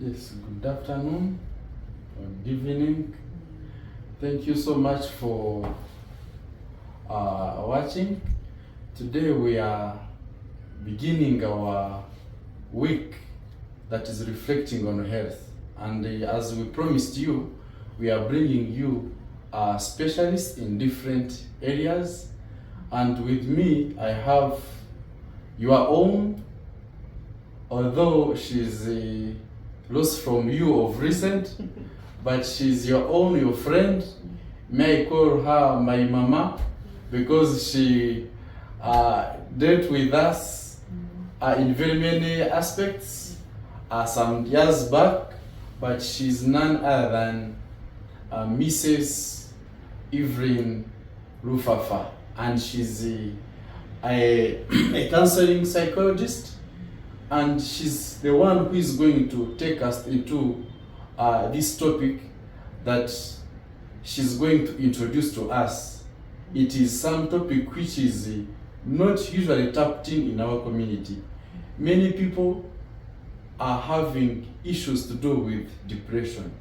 Yes, good afternoon, good evening. Thank you so much for watching. Today we are beginning our week that is reflecting on health. And as we promised you, we are bringing you specialists in different areas. And with me, I have your own, although she's lost from you of recent, but she's your own, your friend. May I call her my mama because she dealt with us in very many aspects some years back, but she's none other than Mrs. Evelyn Lufafa, and she's a counseling psychologist, and she's the one who is going to take us into this topic that she's going to introduce to us. It is some topic which is not usually tapped in our community. Many people are having issues to do with depression.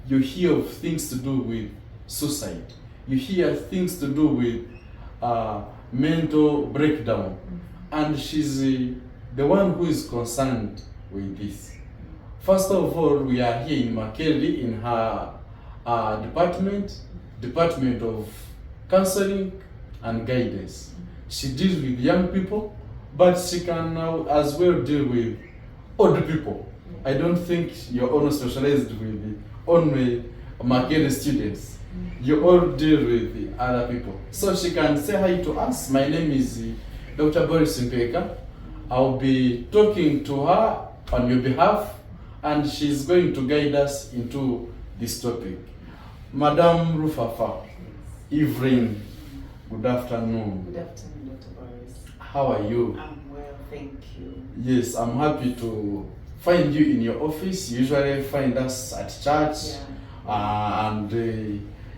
You hear of things to do with suicide. You hear things to do with mental breakdown. And she's the one who is concerned with this. First of all, we are here in Makeli in her department of counseling and guidance. She deals with young people, but she can now as well deal with old people. I don't think you're only specialized with only Makeli students. You all deal with other people. So she can say hi to us. My name is Dr. Boris Mpeka. I'll be talking to her on your behalf, and she's going to guide us into this topic. Madam Lufafa, Evelyn, good afternoon. Good afternoon, Dr. Boris. How are you? I'm well, thank you. Yes, I'm happy to find you in your office. You usually find us at church and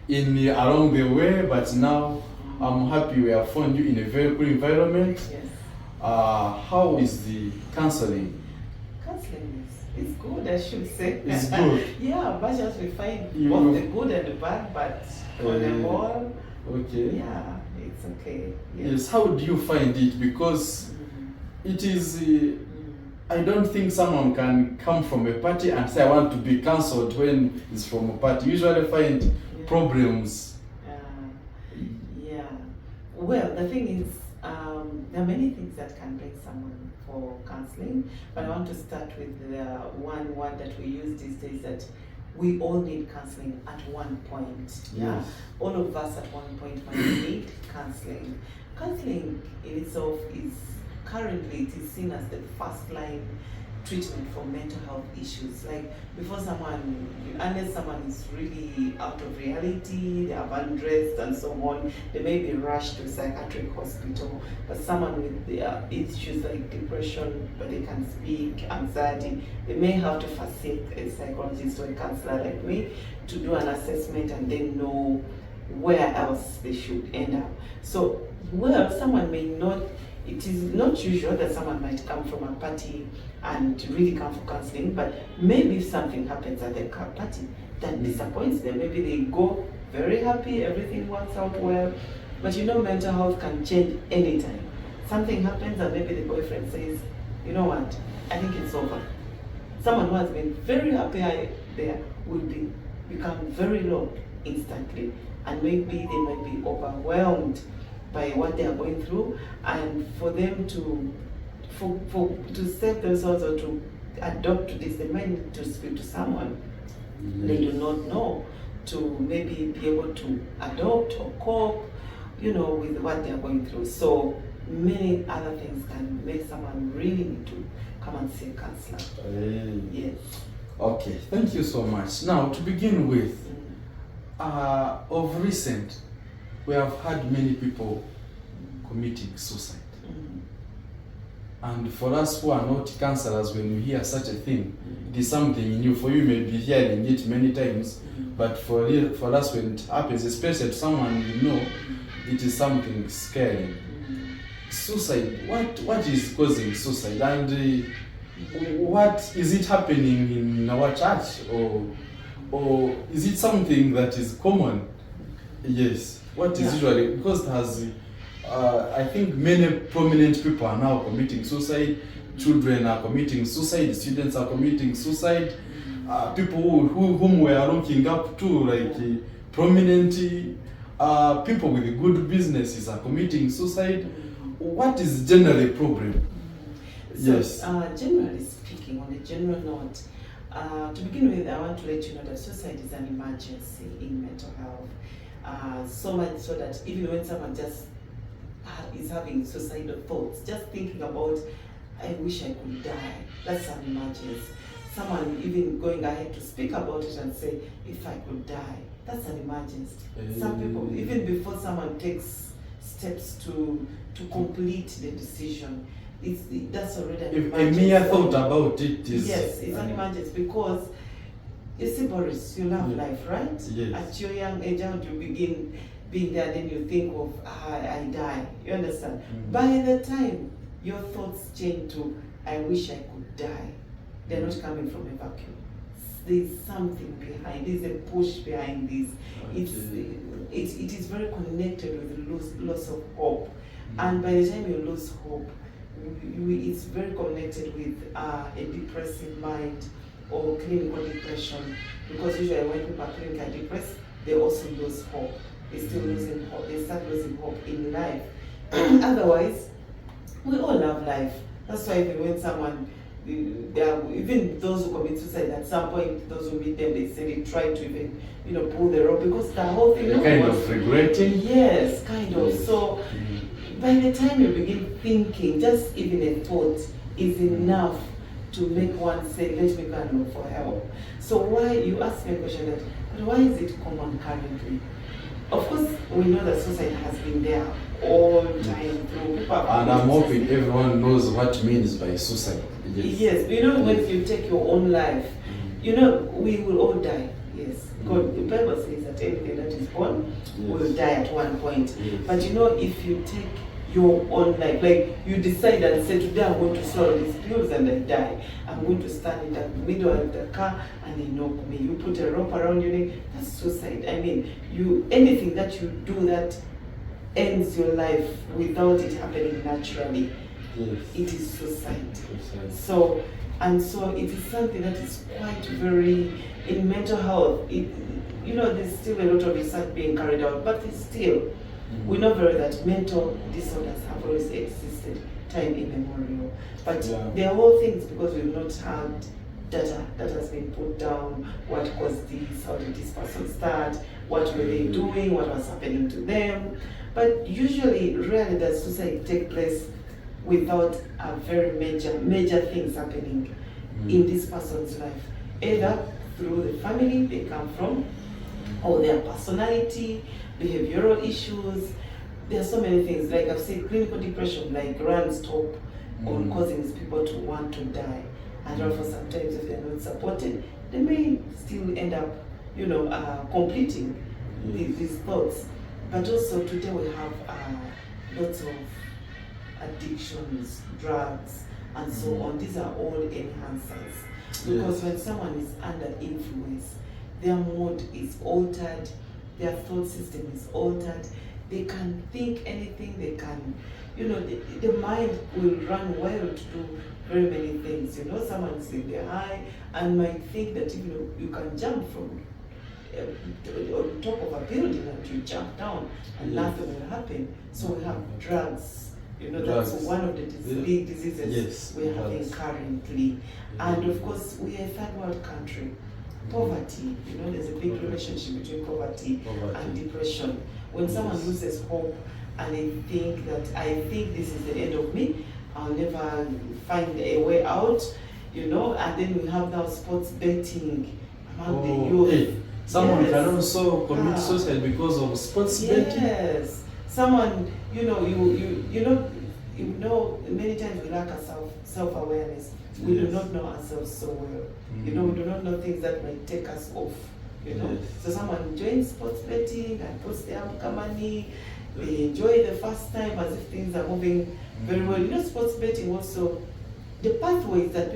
in along the way, but now I'm happy we have found you in a very good environment. Yes. How is the counseling? Counseling is good, I should say. It's good. Yeah, but just we find both the good and the bad, but on the whole, okay. yeah, it's okay. Yes, how do you find it? Because it is, I don't think someone can come from a party and say, I want to be counseled when it's from a party. You usually find problems. Yeah. Well, the thing is, there are many things that can bring someone for counseling, but I want to start with the one word that we use these days, that we all need counseling at one point. Yeah, Yes. all of us at one point might need counseling. Counseling in itself is currently, it is seen as the first line treatment for mental health issues. Like before someone, unless someone is really out of reality, they have undressed and so on, they may be rushed to a psychiatric hospital. But someone with their issues like depression, but they can speak, anxiety, they may have to first seek a psychologist or a counselor like me to do an assessment and then know where else they should end up. So, well, someone may not, it is not usual that someone might come from a party and really come for counseling, but maybe if something happens at the party that disappoints them, maybe they go very happy, everything works out well, but you know, mental health can change anytime. Something happens and maybe the boyfriend says, you know what, I think it's over. Someone who has been very happy there will become very low instantly, and maybe they might be overwhelmed by what they are going through, and for them to save themselves or to adopt to this, they might need to speak to someone they do not know, to maybe be able to adopt or cope, you know, with what they are going through. So many other things can make someone really need to come and see a counselor. Yes. Okay, thank you so much. Now, to begin with, of recent, we have had many people committing suicide. And for us who are not counselors, when we hear such a thing, it is something new. For you, may be hearing it many times, but for us, when it happens, especially to someone you know, it is something scary. Suicide, what is causing suicide? And what is it happening in our church, or is it something that is common? Yes. What is usually, because it has, I think many prominent people are now committing suicide. Children are committing suicide. Students are committing suicide. People whom we are looking up to, like prominent people with good businesses are committing suicide. What is generally a problem? So, Yes. Generally speaking, on a general note, to begin with, I want to let you know that suicide is an emergency in mental health. So much so that even when someone just is having suicidal thoughts, just thinking about, I wish I could die, that's an emergency. Someone even going ahead to speak about it and say, if I could die, that's an emergency. Some people, even before someone takes steps to complete the decision, that's already an emergency. A mere thought about it is... Yes, it's an emergency, because you see, Boris, you love life, right? Yes. At your young age, how do you begin being there, then you think of, I die. You understand? By the time your thoughts change to, I wish I could die, they're not coming from a vacuum. There's something behind, there's a push behind this. It is very connected with the loss of hope. And by the time you lose hope, it's very connected with a depressive mind or clinical depression, because usually when people are clinically depressed, they also lose hope. They still losing hope. They start losing hope in life. Otherwise, we all love life. That's why even when someone, even those who commit suicide, at some point, those who meet them, they say they try to even, pull the rope, because the whole thing. Kind of regretting. Yes, kind of. So by the time you begin thinking, just even a thought is enough to make one say, let me go and look for help. So why, you ask me a question that, but why is it common currently? Of course, we know that suicide has been there all the time through people. And I'm hoping everyone knows what means by suicide. Yes, when you take your own life, we will all die. Yes, God, the Bible says that everything that is born will die at one point. But if you take your own life, like you decide and say, today I'm going to swallow these pills and I die, I'm going to stand in the middle of the car and they knock me, you put a rope around your neck, that's suicide. I mean, anything that you do that ends your life without it happening naturally, it is suicide. So it is something that is quite very, in mental health, there's still a lot of research being carried out, but it's still, we know very that mental disorders have always existed, time immemorial. But there are all things, because we've not had data that has been put down, what caused this, how did this person start, what were they doing, what was happening to them. But usually, rarely does suicide take place without a very major things happening in this person's life, either through the family they come from, or their personality, behavioral issues. There are so many things. Like I've said, clinical depression runs top on causing people to want to die. And also sometimes if they're not supported, they may still end up, completing these thoughts. But also today we have lots of addictions, drugs, and so on. These are all enhancers. Because when someone is under influence, their mood is altered, their thought system is altered, they can think anything, they can, the mind will run wild to do very many things. Someone's in the high and might think that you can jump from on top of a building and you jump down and nothing will happen. So we have drugs. That's one of the big diseases we're having currently. And of course, we are a third world country. Poverty, there's a big relationship between poverty and depression. When someone loses hope and they think that, I think this is the end of me, I'll never find a way out, and then we have now sports betting among the youth. Someone can also commit suicide because of sports betting. Yes, someone, many times we lack a self-awareness. We do not know ourselves so well. We do not know things that might take us off. So someone joins sports betting and puts their money. They enjoy the first time as if things are moving very well. Sports betting also the pathways that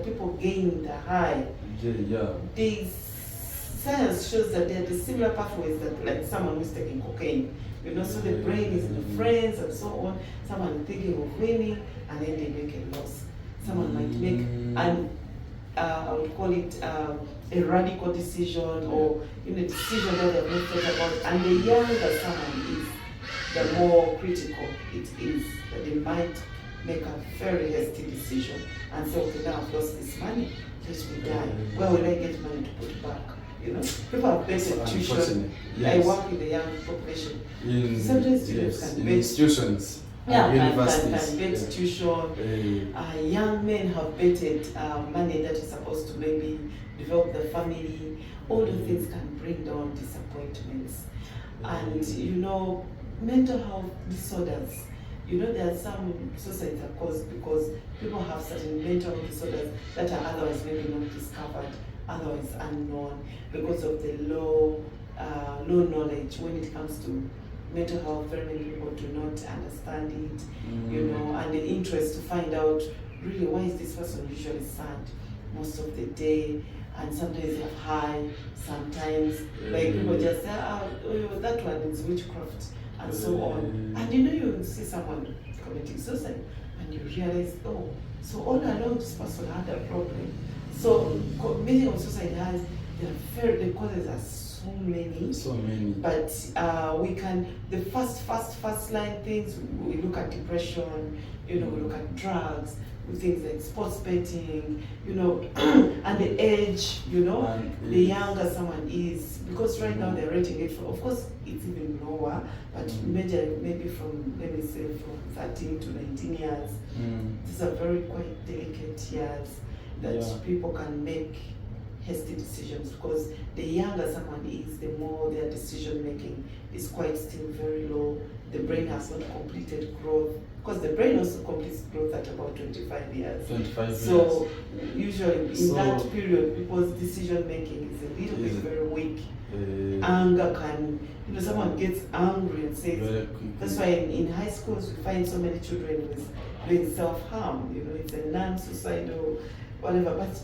people gain the high. Yeah. The science shows that there are the similar pathways that like someone who's taking cocaine. You know, so the brain is in the friends and so on. Someone thinking of winning and then they make a loss. Someone might make I would call it a radical decision or a decision that they've not thought about. And the younger someone is, the more critical it is that they might make a very hasty decision and say, okay, now I've lost this money, let me die. Where will I get money to put back? You know, people have betted tuition. Yes. I work with the young population. Sometimes students can in bet institutions. Universities. Can bet tuition. Young men have betted money that is supposed to maybe develop the family. All the things can bring down disappointments. And you know, mental health disorders. You know, there are some suicides are caused because people have certain mental health disorders that are otherwise maybe not discovered, otherwise unknown, because of the low knowledge when it comes to mental health. Very many people do not understand it, you know, and the interest to find out really why is this person usually sad most of the day, and sometimes they have high, sometimes like people just say, oh, that one is witchcraft and so on. And you know, you see someone committing suicide and you realize, oh, so all along this person had a problem. So committing of suicide has, the causes are so many. But we can, the first line things, we look at depression, you know, we look at drugs, with things like sports betting, you know, and the age, you know, and the younger someone is, because right now they're rating it for, of course, it's even lower, but maybe from, let me say, from 13 to 19 years. These are very quite delicate years that people can make hasty decisions, because the younger someone is, the more their decision making is quite still very low. The brain has not completed growth, because the brain also completes growth at about 25 years. So usually in that period, people's decision making is a little bit very weak. Anger can, you know, someone gets angry and says, that's why in high schools we find so many children with doing self-harm, you know, it's a non-suicidal whatever, but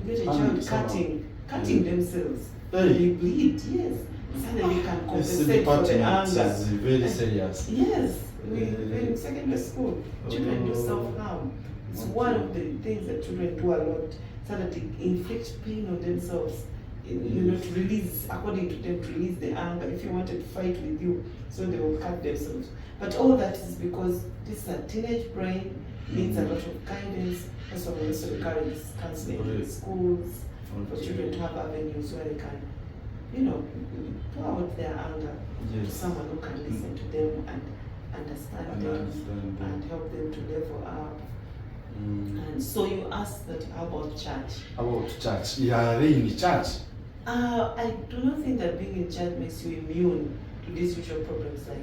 you get a child cutting themselves. They bleed, yes. Suddenly they can compensate for the anger. Is very serious. Yes, in secondary school, children do self-harm. It's one of the things that children do a lot, so that they inflict pain on themselves, you know, to release, according to them, to release the anger. If you wanted to fight with you, so they will cut themselves. But all that is because this is a teenage brain, needs a lot of guidance. That's why we also encourage counseling in schools for children to have avenues where they can, you know, pour out their anger to someone who can listen to them and understand them and help them to level up. And so you asked that, how about church? About church? Yeah, are they in the church? I do not think that being in church makes you immune to these usual problems like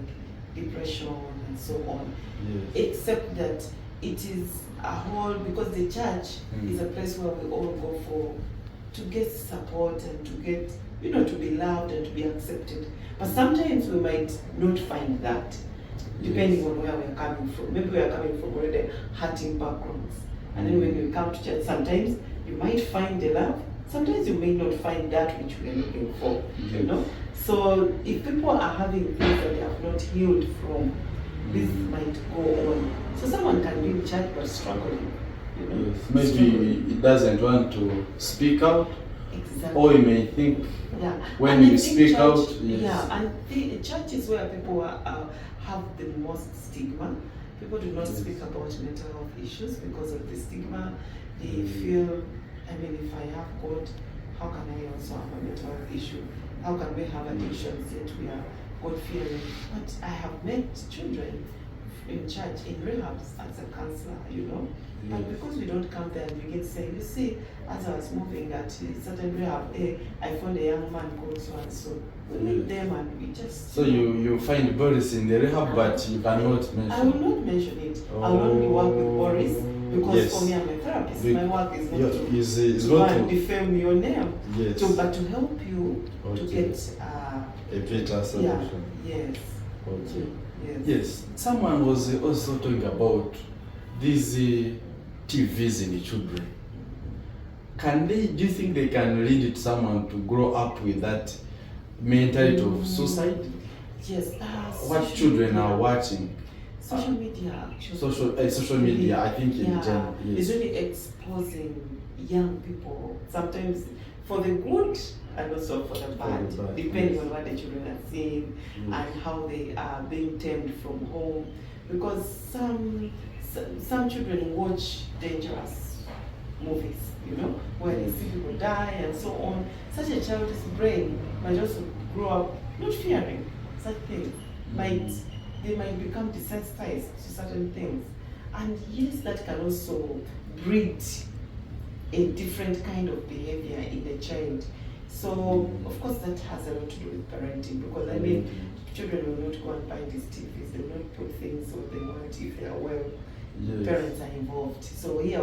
depression and so on. Except that it is a whole, because the church is a place where we all go for to get support and to get, you know, to be loved and to be accepted. But sometimes we might not find that, depending on where we're coming from. Maybe we're coming from already hurting backgrounds. And then when we come to church, sometimes you might find the love, sometimes you may not find that which we're looking for, you know. So if people are having things that they have not healed from, this might go on. So someone can be in church but struggling, you know. Maybe it doesn't want to speak out. Exactly. Or you may think when you speak out. And the church is where people have the most stigma. People do not speak about mental health issues because of the stigma. They feel, I mean, if I have God, how can I also have a mental health issue? How can we have addictions yet we are God-fearing? But I have met children in church, in rehabs, as a counselor, you know. But because we don't come there and begin saying, you see, as I was moving at a certain rehab, I found a young man called so and so. We meet them and we just... So you find Boris in the rehab, but you cannot mention... I will not mention it. I will only work with Boris, because for me, I'm a therapist. My work is not to defame your name, but to help you to get a better solution. Yes. Yes. Someone was also talking about these TVs in the children, do you think they can lead someone to grow up with that mentality of suicide? Yes. What children are watching? Social media, actually. Social media, I think in yeah, general. Yes. It's really exposing young people, sometimes for the good and also for the bad, depending yes. on what the children are seeing and how they are being tamed from home. Because some children watch dangerous movies, where they see people die and so on. Such a child's brain might also grow up not fearing such things. They might become desensitized to certain things. And yes, that can also breed a different kind of behavior in the child. So, of course, that has a lot to do with parenting, because I mean, children will not go and buy these TVs, they will not put things what they want if they are well. Yes. Parents are involved. So here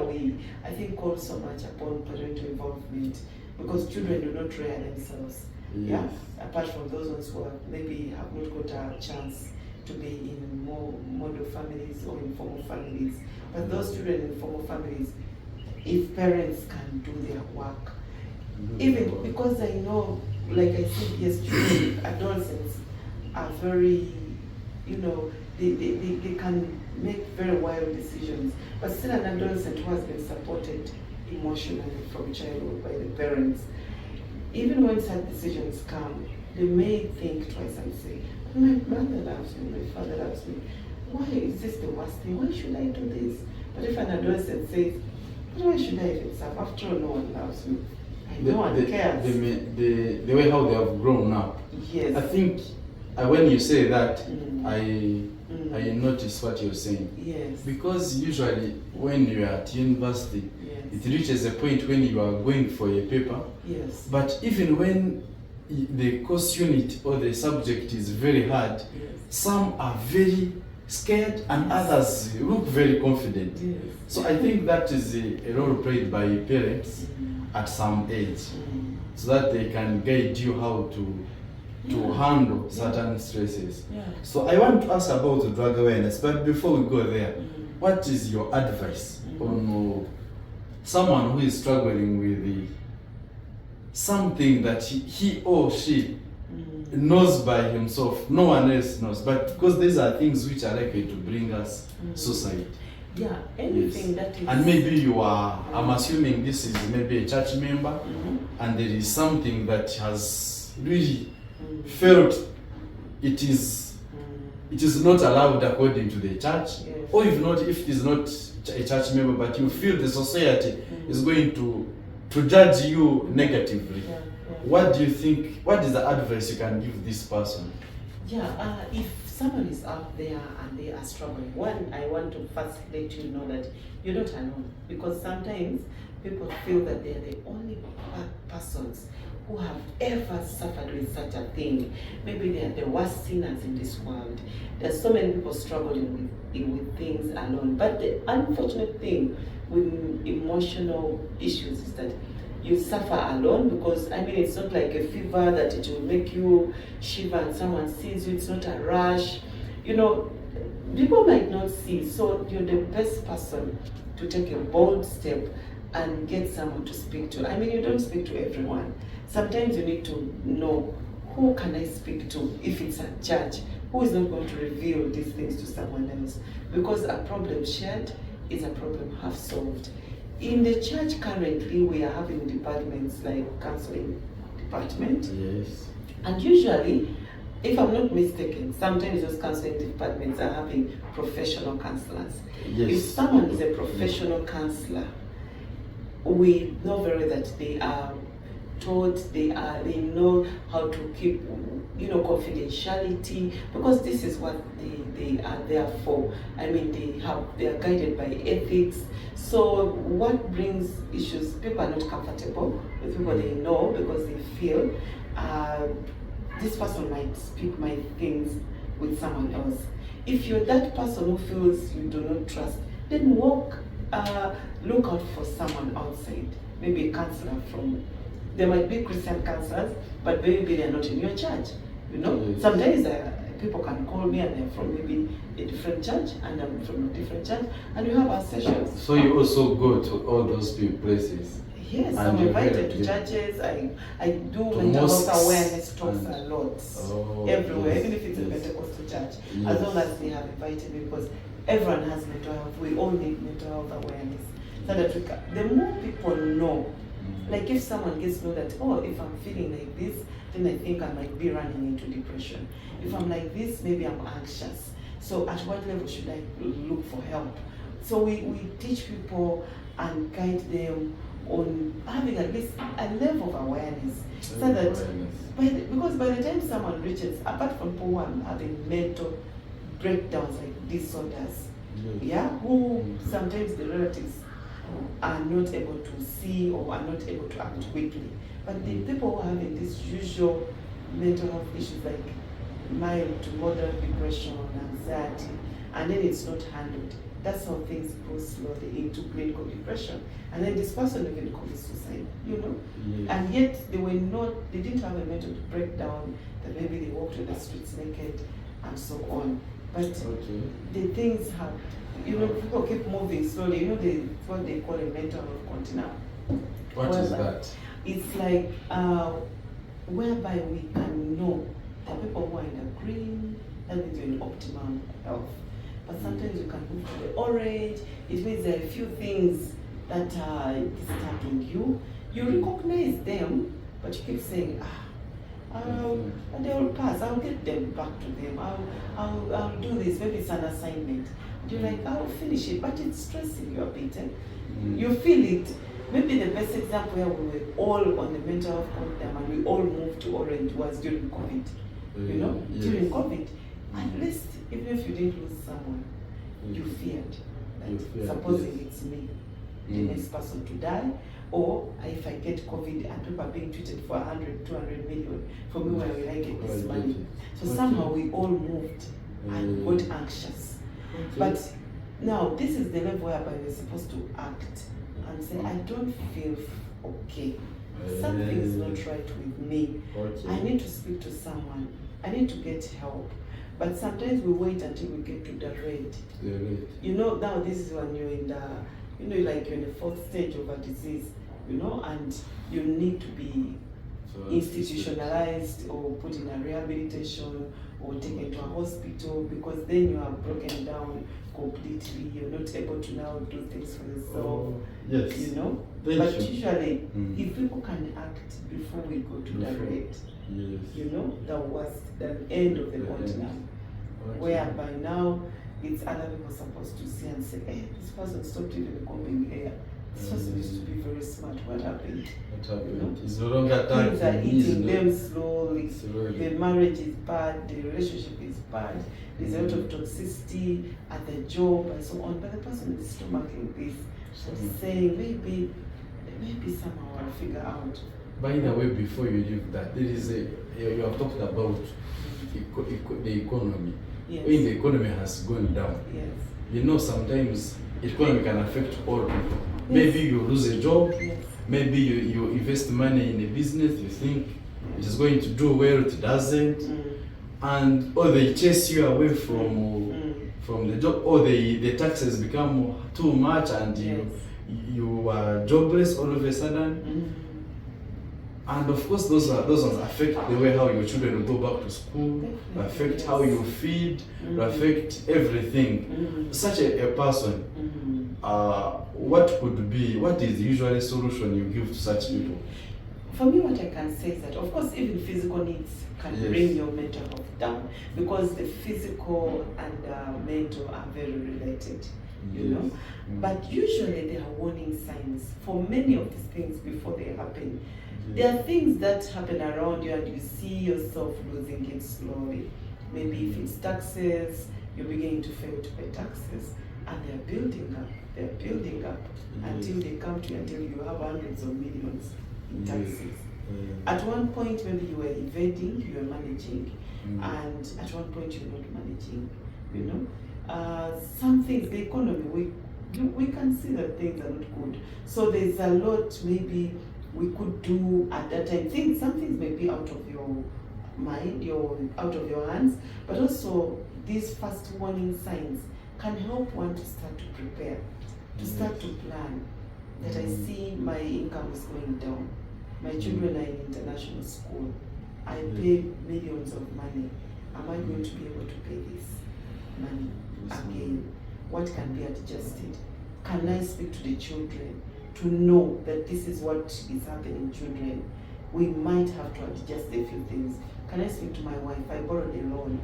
I think, call so much upon parental involvement, because children do not rear themselves. Yes. Yeah, apart from those ones who maybe have not got a chance to be in more model families or informal families. But those children in formal families, if parents can do their work, even because I know, like I said, yes, children, adolescents are very, they can make very wild decisions. But still, an adolescent who has been supported emotionally from childhood by the parents, even when such decisions come, they may think twice and say, my mother loves me, my father loves me. Why is this the worst thing? Why should I do this? But if an adolescent says, why should I even suffer? After all, no one loves me. No one cares. The way how they have grown up. Yes. I think when you say that, I notice what you're saying. Yes. Because usually when you are at university, it reaches a point when you are going for a paper. Yes. But even when the course unit or the subject is very hard, some are very scared and others look very confident. Yes. So I think that is a role played by parents at some age, so that they can guide you how to handle certain stresses. Yeah. So I want to ask about drug awareness, but before we go there, what is your advice on someone who is struggling with something that he or she knows by himself, no one else knows, but because these are things which are likely to bring us suicide? Yeah, anything that is... And maybe you are, I'm assuming this is maybe a church member, and there is something that has really felt it is not allowed according to the church, or if it is not a church member, but you feel the society is going to judge you negatively. What do you think, what is the advice you can give this person? If someone is out there and they are struggling, one, I want to first let you know that you're not alone, because sometimes people feel that they're the only persons who have ever suffered with such a thing. Maybe they are the worst sinners in this world. There's so many people struggling with things alone. But the unfortunate thing with emotional issues is that you suffer alone, because it's not like a fever that it will make you shiver and someone sees you. It's not a rush. People might not see, so you're the best person to take a bold step and get someone to speak to. You don't speak to everyone. Sometimes you need to know, who can I speak to? If it's a church, who is not going to reveal these things to someone else? Because a problem shared is a problem half solved. In the church currently, we are having departments like counseling department. Yes. And usually, if I'm not mistaken, sometimes those counseling departments are having professional counselors. Yes. If someone is a professional counselor, we know very well that they are taught, they know how to keep confidentiality, because this is what they are there for. They are guided by ethics. So what brings issues, people are not comfortable with people they know, because they feel this person might speak my things with someone else. If you're that person who feels you do not trust, then look out for someone outside, maybe a counselor there might be Christian counselors, but maybe they're not in your church. Sometimes People can call me and they're from maybe a different church and I'm from a different church, and we have our sessions. So you also go to all those big places? Yes, And I'm you invited help to them. churches. I do To mental mosques health awareness talks and- a lot. Oh, Everywhere, yes, even if it's a yes. Pentecostal church, Yes. as long as they have invited me, because everyone has mental health. We all need mental health awareness. So that the more people know, like if someone gets to know that, oh, if I'm feeling like this, then I think I might be running into depression. If I'm like this, maybe I'm anxious. So at what level should I look for help? So we teach people and guide them on having at least a level of awareness. So that because by the time someone reaches, apart from people who are having mental breakdowns like disorders, yeah, who sometimes the relatives are not able to see or are not able to act quickly. But the people who are having these usual mental health issues like mild to moderate depression, anxiety, and then it's not handled, that's how things go slowly into clinical depression. And then this person even commits suicide, you know? Yes. And yet they didn't have a mental breakdown, that maybe they walked on the streets naked and so on. But the things have, you know, people keep moving slowly. You know, what they call a mental health continuum. What is that? It's like whereby we can know the people who are in the green, that means you're in optimum health. But sometimes you can move to the orange. It means there are a few things that are disturbing you. You recognize them, but you keep saying, they will pass. I'll get them back to them. I'll do this. Maybe it's an assignment. You're like, I'll finish it, but it's stressing you a bit. You feel it. Maybe the best example where we were all on the mental health program and we all moved to orange was during COVID. You know, during COVID, at least even if you didn't lose someone, you feared that supposing it's me, the next person to die, or if I get COVID and people are being treated for 100, 200 million, for me, where will I get this money? So somehow we all moved and got anxious. But now this is the level whereby we're supposed to act and say, I don't feel okay. Something is not right with me. I need to speak to someone. I need to get help. But sometimes we wait until we get to the red. You know, now this is when you're in the, you know, like you're in the fourth stage of a disease, you know, and you need to be institutionalized or put in a rehabilitation or taken to a hospital, because then you are broken down completely. You're not able to now do things for yourself. Yes. You know? Usually, if people can act before we go to the red, you know, the worst, the end of the continuum, whereby now it's other people supposed to see and say, hey, this person stopped even combing hair. This person used to be very smart. What happened? What happened? You know? It's no longer time. Things are eating them slowly. The marriage is bad. The relationship is bad. There's a lot of toxicity at the job and so on. But the person is stomaching this, saying maybe somehow I'll figure out. By the way, before you leave that, there is you have talked about the economy. Yes. When the economy has gone down, Yes. you know, sometimes economy can affect all people. Yes. Maybe you lose a job, Yes. maybe you invest money in a business, you think it is going to do well, it doesn't, or they chase you away from the job, or the taxes become too much and you are jobless all of a sudden. And of course, those ones affect the way how your children will go back to school, affect how you feed, affect everything. Such a person, what is the usual solution you give to such people? For me, what I can say is that, of course, even physical needs can bring your mental health down, because the physical and mental are very related, you know. But usually there are warning signs for many of these things before they happen. There are things that happen around you and you see yourself losing it slowly. Maybe if it's taxes, you're beginning to fail to pay taxes, and they're building up until they come to you, until you have hundreds of millions in taxes. At one point, maybe you were evading, you were managing, and at one point you're not managing, you know. Some things, the economy, we can see that things are not good. So there's a lot maybe we could do at that time. Some things may be out of your mind, you're out of your hands, but also these first warning signs can help one to start to prepare, to start to plan. That I see my income is going down. My children are in international school. I pay millions of money. Am I going to be able to pay this money again? What can be adjusted? Can I speak to the children to know that this is what is happening, children? We might have to adjust a few things. Can I speak to my wife? I borrowed a loan,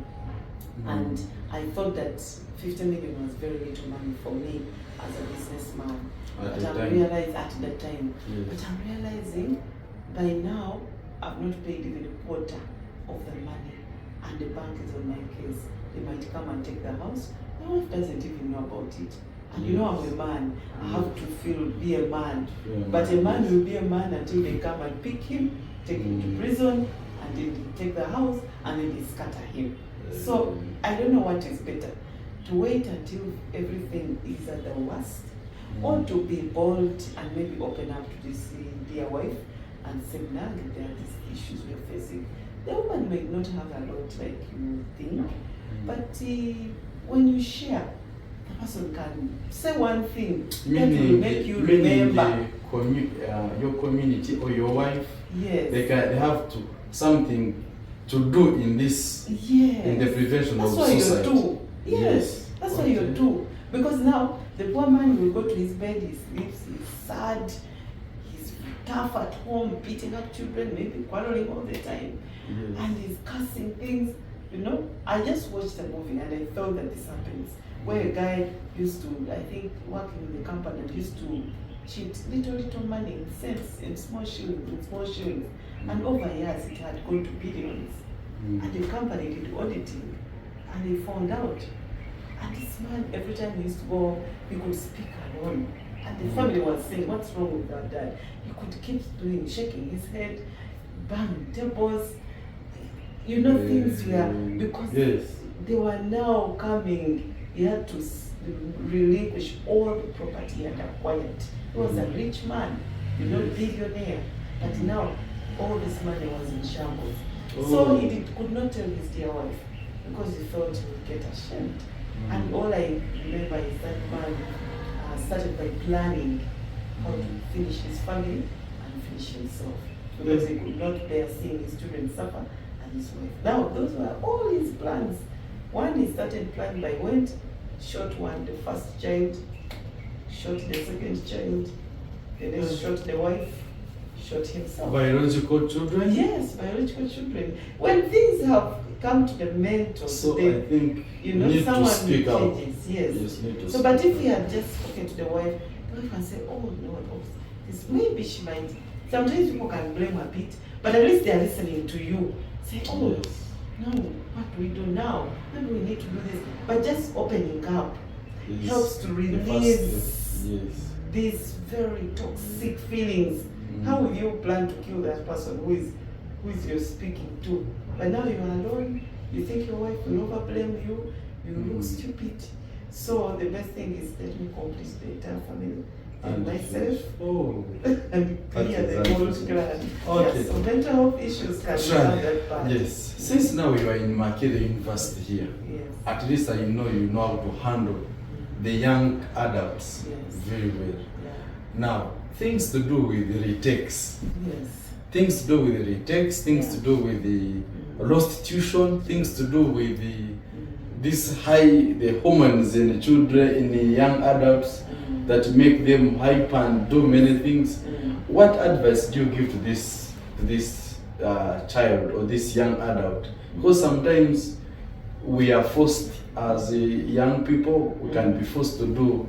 and I thought that 50 million was very little money for me as a businessman. But I'm realizing at that time. But I'm realizing by now I've not paid even a quarter of the money, and the bank is on my case. They might come and take the house. My wife doesn't even know about it. And you know, I'm a man. I have to be a man. But a man will be a man until they come and pick him, take him to prison, and then they take the house, and then they scatter him. So I don't know what is better, to wait until everything is at the worst, or to be bold and maybe open up to this dear wife and say, now there are these issues we are facing. The woman may not have a lot like you think, but when you share, the person can say one thing that will make you remember. Your community or your wife, yes, they have to something to do in this, yes, in the prevention that's of what suicide. You do. Yes, that's what you do. Because now the poor man will go to his bed, he sleeps, he's sad, he's tough at home, beating up children, maybe quarreling all the time, and he's cursing things. You know, I just watched a movie and I felt that this happens, where a guy used to, I think, work in the company and used to cheat little money in cents, in small shillings, and over years it had gone to billions. And the company did auditing, and they found out. And this man, every time he used to go, he could speak alone. And the family was saying, what's wrong with that dad? He could keep doing, shaking his head, banging tables. You know, things were, because they were now coming, he had to relinquish all the property he had acquired. He was a rich man, you know, billionaire. But now, all this money was in shambles. So he could not tell his dear wife, because he felt he would get ashamed. And all I remember is that man started by planning how to finish his family and finish himself, because he could not bear seeing his children suffer and his wife. Now, those were all his plans. One, he started planning by went, shot one, the first child, shot the second child, the next shot the wife, shot himself. Biological children? Yes, biological children. When things have come to the mental, so I think you know, need someone to speak changes. out. Yes. So, but if he had just spoken to the wife can say, oh no, this maybe she might. Sometimes people can blame a bit, but at least they are listening to you. Say, oh no, what do we do now? Maybe we need to do this. But just opening up helps to release these very toxic feelings. How will you plan to kill that person who is you're speaking to? But now you are alone, you think your wife will never blame you, you look stupid. So the best thing is let me complete the entire family and myself and clear the whole ground. Yes, so mental health issues can be that bad. Yes. Since now you are in Makere University here, at least I know you know how to handle the young adults very well. Now, things to do with the retakes. Things to do with the retakes, things to do with the lost tuition, things to do with the hormones in the children, in the young adults that make them hyper and do many things. What advice do you give to this child or this young adult? Because sometimes we are forced as young people, we can be forced to do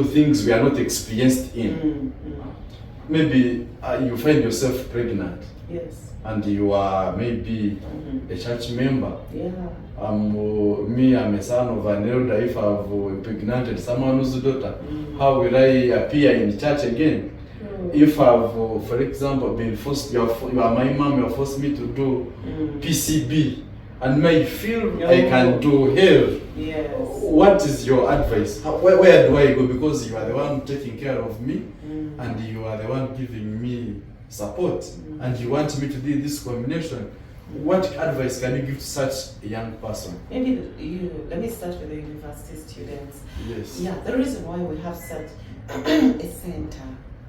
things we are not experienced in. Maybe you find yourself pregnant. And you are maybe a church member. I'm a son of an elder. If I've impregnated someone's daughter, how will I appear in church again? If I've, for example, been forced, you are my mom, you forced me to do PCB, and may feel I can do hell. What is your advice? Where do I go? Because you are the one taking care of me, and you are the one giving me support, and you want me to do this combination, what advice can you give to such a young person? Maybe let me start with the university students. Yes. Yeah, the reason why we have such a center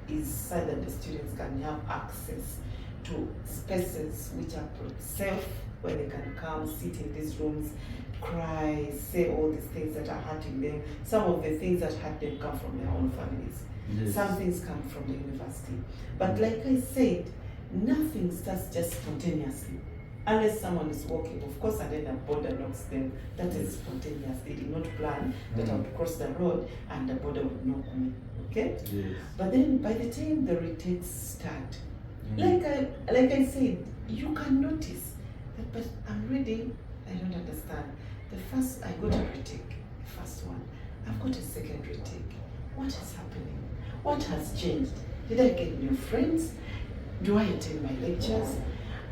is so that the students can have access to spaces which are safe, where they can come, sit in these rooms, cry, say all these things that are hurting them. Some of the things that hurt them come from their own families. Yes. Some things come from the university. But like I said, nothing starts just spontaneously. Unless someone is walking, of course, and then a border knocks them. That is spontaneous. They did not plan that I would cross the road and the border would knock me. Okay? Yes. But then by the time the retakes start, like I said, you can notice that, but I'm reading, I don't understand. The first, I got a retake, the first one. I've got a second retake. What is happening? What has changed? Did I get new friends? Do I attend my lectures?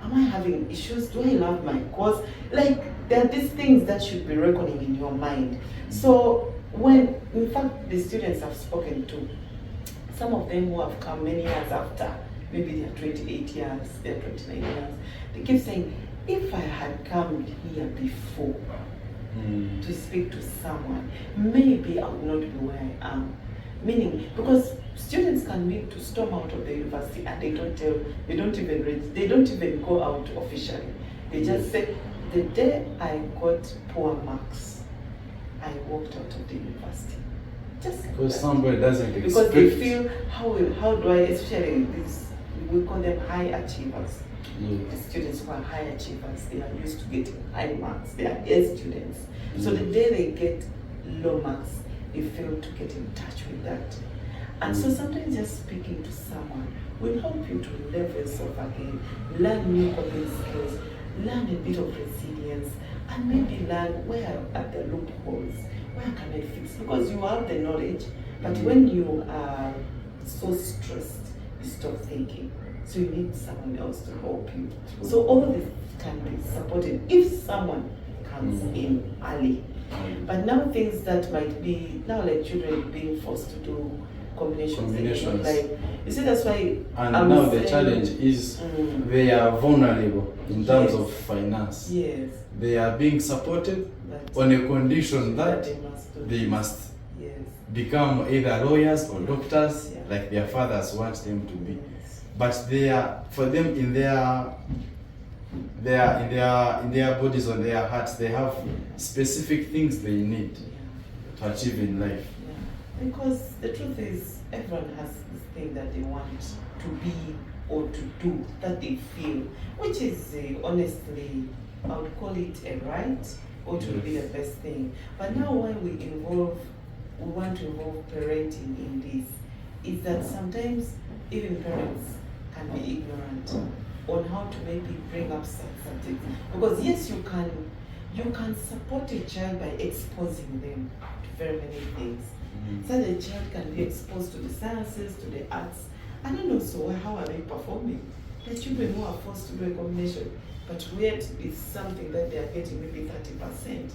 Am I having issues? Do I love my course? Like, there are these things that should be reckoning in your mind. So when, in fact, the students I've spoken to, some of them who have come many years after, maybe they're 28 years, they're 29 years, they keep saying, if I had come here before to speak to someone, maybe I would not be where I am. Meaning, because students can need to storm out of the university and they don't even go out officially. They just say, the day I got poor marks, I walked out of the university. Just because like somebody doesn't expect. Because they feel, how do I, especially this, we call them high achievers. Yes. The students who are high achievers, they are used to getting high marks. They are A students. So the day they get low marks, they fail to get in touch with that. And so sometimes just speaking to someone will help you to level yourself again, learn new coping skills, learn a bit of resilience, and maybe learn where are the loopholes, where can I fix? Because you have the knowledge, but when you are so stressed, you stop thinking. So you need someone else to help you. So all this can be supported if someone comes in early. But now things that might be, now like children being forced to do combinations. Like, you see, that's why. And now the challenge is they are vulnerable in terms of finance. Yes. They are being supported on a condition that they must become either lawyers or doctors, like their fathers want them to be. But they are, for them, in their bodies, on their hearts, they have specific things they need to achieve in life. Yeah. Because the truth is, everyone has this thing that they want to be or to do, that they feel, which is honestly, I would call it a right, or to be the best thing. But now when we want to involve parenting in this, is that sometimes even parents can be ignorant on how to maybe bring up such subjects. Because yes, you can support a child by exposing them to very many things. So the child can be exposed to the sciences, to the arts, and then also how are they performing? The children who are forced to do a combination, but yet it's something that they are getting maybe 30%,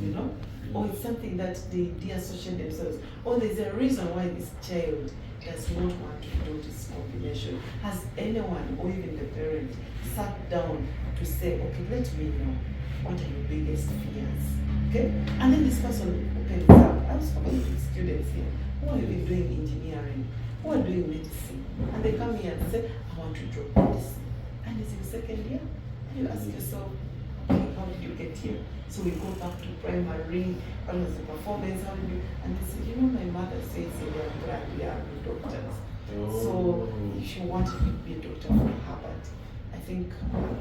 you know? Or it's something that they deassociate themselves. Or there's a reason why this child does not want to do this combination. Has anyone, or even the parent, sat down to say, okay, let me know, what are your biggest fears? Okay? And then this person opens up. I was talking to students here who are even doing engineering, who are doing medicine. And they come here and say, I want to drop medicine. And it's in second year. And you ask yourself, okay, how did you get here? So we go back to primary, what was the performance, how did you, and they said, you know, my mother says in their brand, we are doctors. So if she wanted to be a doctor from Harvard,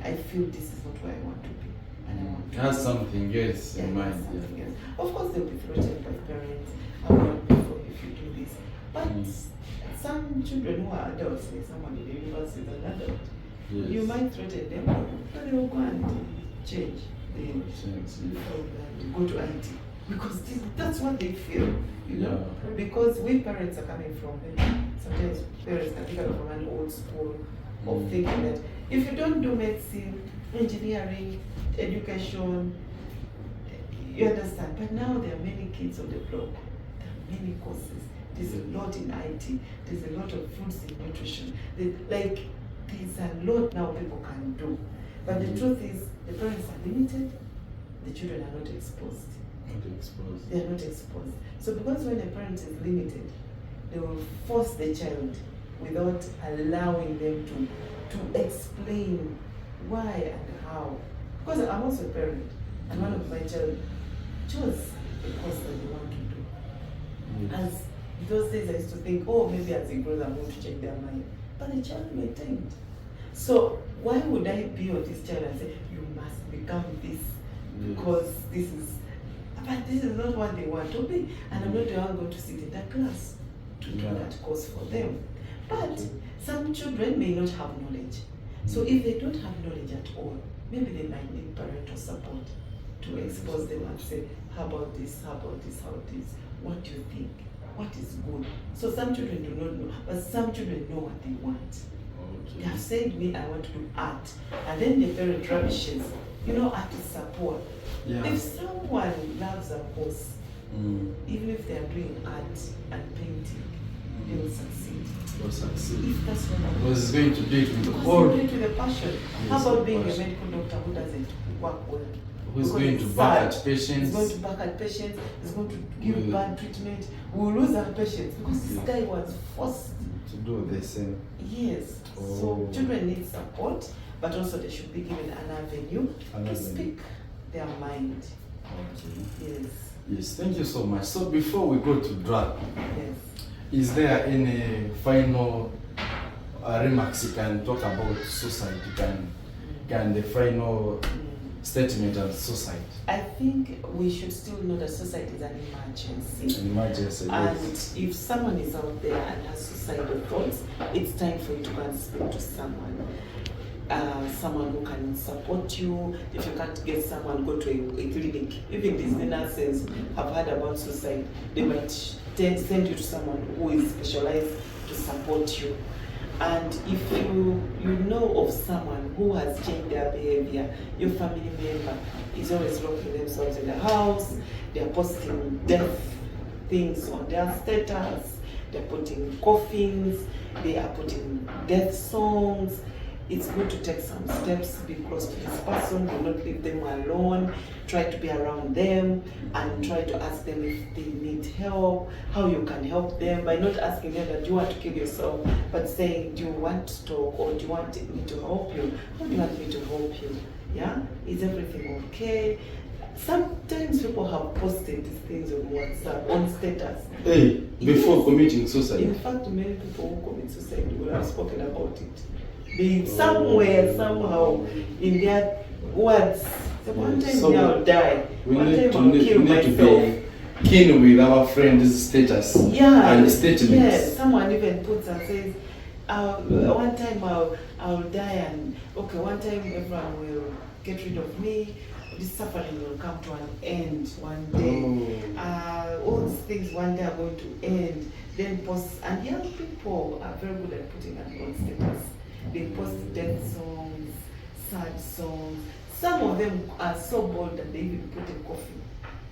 I feel this is not where I want to be. And I want to has something else in mind. Something else. Of course, they'll be threatened by parents, I will not be for if you do this. But some children who are adults, like someone in the university is an adult, you might threaten them, but they will go and change. They go to IT because that's what they feel, you know. Because we parents are coming from sometimes parents are coming from an old school of thinking that if you don't do medicine, engineering, education, you understand. But now there are many kids on the block. There are many courses. There's a lot in IT. There's a lot of foods in nutrition. Like there's a lot now people can do. But the truth is, the parents are limited, the children are not exposed. They are not exposed. So because when a parent is limited, they will force the child without allowing them to explain why and how. Because I'm also a parent, and one of my child chose the course that they want to do. As those days I used to think, oh, maybe as it grows I'm going to change their mind. But the child maintained. So why would I be on this child and say, you must become this because this is, but this is not what they want to be, and I'm not the one going to sit in that class to do that course for them. But some children may not have knowledge. So if they don't have knowledge at all, maybe they might need parental support to expose them and say, how about this, how about this, how about this? What do you think? What is good? So some children do not know, but some children know what they want. They have said to me, I want to do art. And then the parent rubbishes. You know, art is support. If someone loves a horse, even if they are doing art and painting, they will succeed. If that's what I because it's going to do it with the whole. Do it with a passion. How about being a medical doctor who doesn't work well? Who's going to back at patients? He's going to back at patients. He's going to give bad treatment. We will lose our patients because this guy was forced to do the same. Yes. So children need support, but also they should be given an avenue to speak their mind. Yes, thank you so much. So before we go to drug, yes, is there any final remarks you can talk about suicide? Can the final statement on suicide? I think we should still know that suicide is an emergency. An emergency, and if someone is out there and has suicidal thoughts, it's time for you to go and speak to someone. Someone who can support you. If you can't get someone, go to a clinic. Even these nurses have heard about suicide. They might send you to someone who is specialized to support you. And if you know of someone who has changed their behavior, your family member is always locking themselves in the house, they're posting death things on their status, they're putting coffins, they are putting death songs, it's good to take some steps, be close to this person, do not leave them alone, try to be around them and try to ask them if they need help, how you can help them, by not asking them that you want to kill yourself, but saying, do you want to talk or do you want me to help you? How do you want me to help you? Yeah? Is everything okay? Sometimes people have posted these things on WhatsApp, on status. Hey, before committing suicide. In fact, many people who commit suicide will have spoken about it. They somewhere, somehow, in their words, one time I'll die, one time I'll kill myself. To be keen with our friend's status and statements. Yes, someone even puts and says, one time I'll die and, okay, one time everyone will get rid of me, this suffering will come to an end one day. All these things one day are going to end. Then post, and young people are very good at putting an on status. They post death songs, sad songs. Some of them are so bold that they even put a coffin.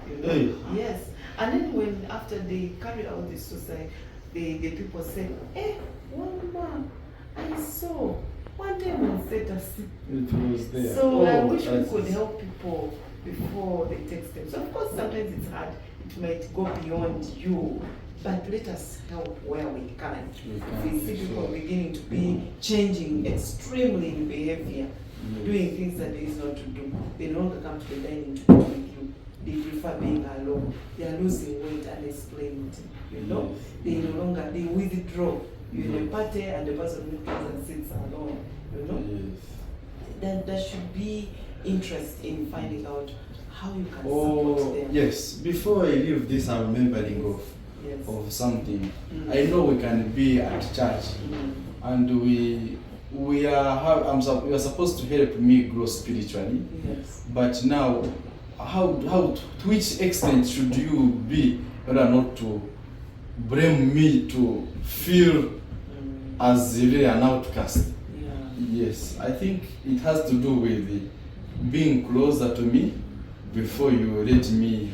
You know? Hey. Yes. And then when after they carry out the suicide, the people say, "Hey, one man, I saw one time on status." It was there. So I wish we could help people before they take steps. So of course, sometimes it's hard. It might go beyond you. But let us help where we can. We see people beginning to be changing extremely in behavior, doing things that they used not to do. They no longer come to the dining table with you. They prefer being alone. They are losing weight unexplained. You know, they no longer, they withdraw. You're in a party and the person who comes and sits alone. You know, then there should be interest in finding out how you can support them. Yes. Before I leave this, I'm remembering of something. I know we can be at church, and we are supposed to help me grow spiritually. Yes. But now, to which extent should you be in order not to blame me to feel as really an outcast? Yes, I think it has to do with being closer to me before you let me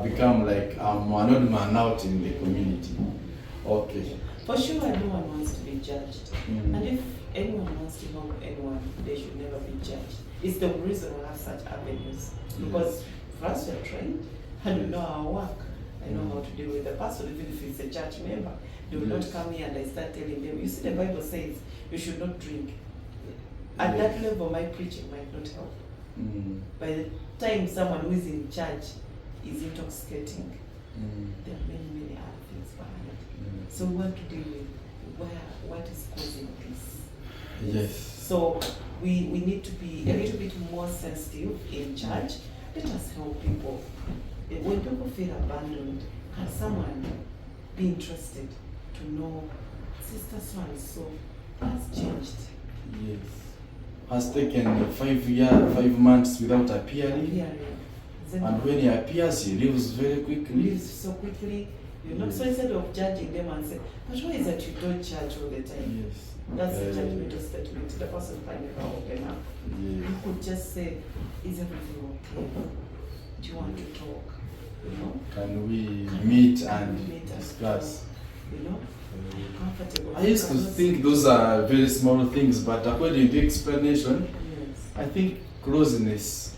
become like I'm an odd man out in the community. Okay. For sure, no one wants to be judged. And if anyone wants to help anyone, they should never be judged. It's the reason we have such avenues. Because for us, we're trained and we know our work. I know how to deal with the person, even if it's a church member. They will not come here and I start telling them, you see, the Bible says you should not drink. At that level, my preaching might not help. By the time someone who is in church is intoxicating, there are many, many other things behind. So we want to deal with what is causing this. Yes. So we need to be a little bit more sensitive in church. Let us help people. When people feel abandoned, can someone be interested to know, Sister so has changed? Yes. Has taken 5 months without appearing. And when he appears, he leaves very quickly. Leaves so quickly. You know, so instead of judging them and say, but why is that you don't church all the time? Yes. That's a judgmental statement. The person can never open up. You could just say, is everything okay? Do you want to talk? You know? Can we meet and discuss? You know? Comfortable. I used to think those are very small things, but according to the explanation, I think closeness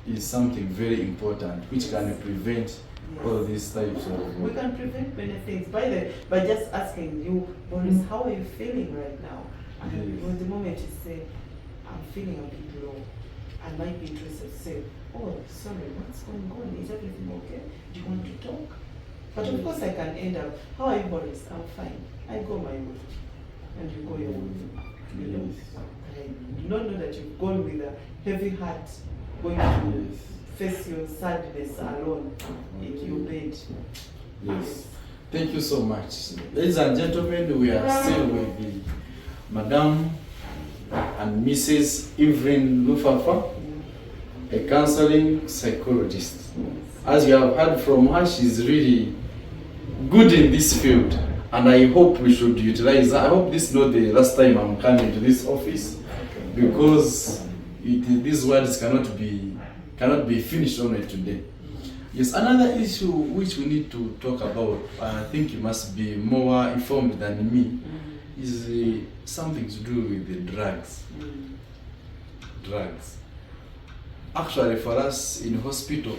is something very important which can prevent all these types of... We can prevent many things by just asking you, Boris, how are you feeling right now? And the moment you say, I'm feeling a bit low, I might be interested to say, oh, sorry, what's going on? Is everything okay? Do you want to talk? But of course I can end up, how are you, Boris? I'm fine. I go my way. And you go your way. You know? I do not know that you've gone with a heavy heart, going to face your sadness alone in your bed. Yes. Thank you so much. Ladies and gentlemen, we are still with the Madam and Mrs. Evelyn Lufafa, a counseling psychologist. As you have heard from her, she's really good in this field, and I hope we should utilize her. I hope this is not the last time I'm coming to this office, because these words cannot be finished only today. Yes, another issue which we need to talk about, I think you must be more informed than me, is something to do with the drugs. Drugs. Actually, for us in hospital,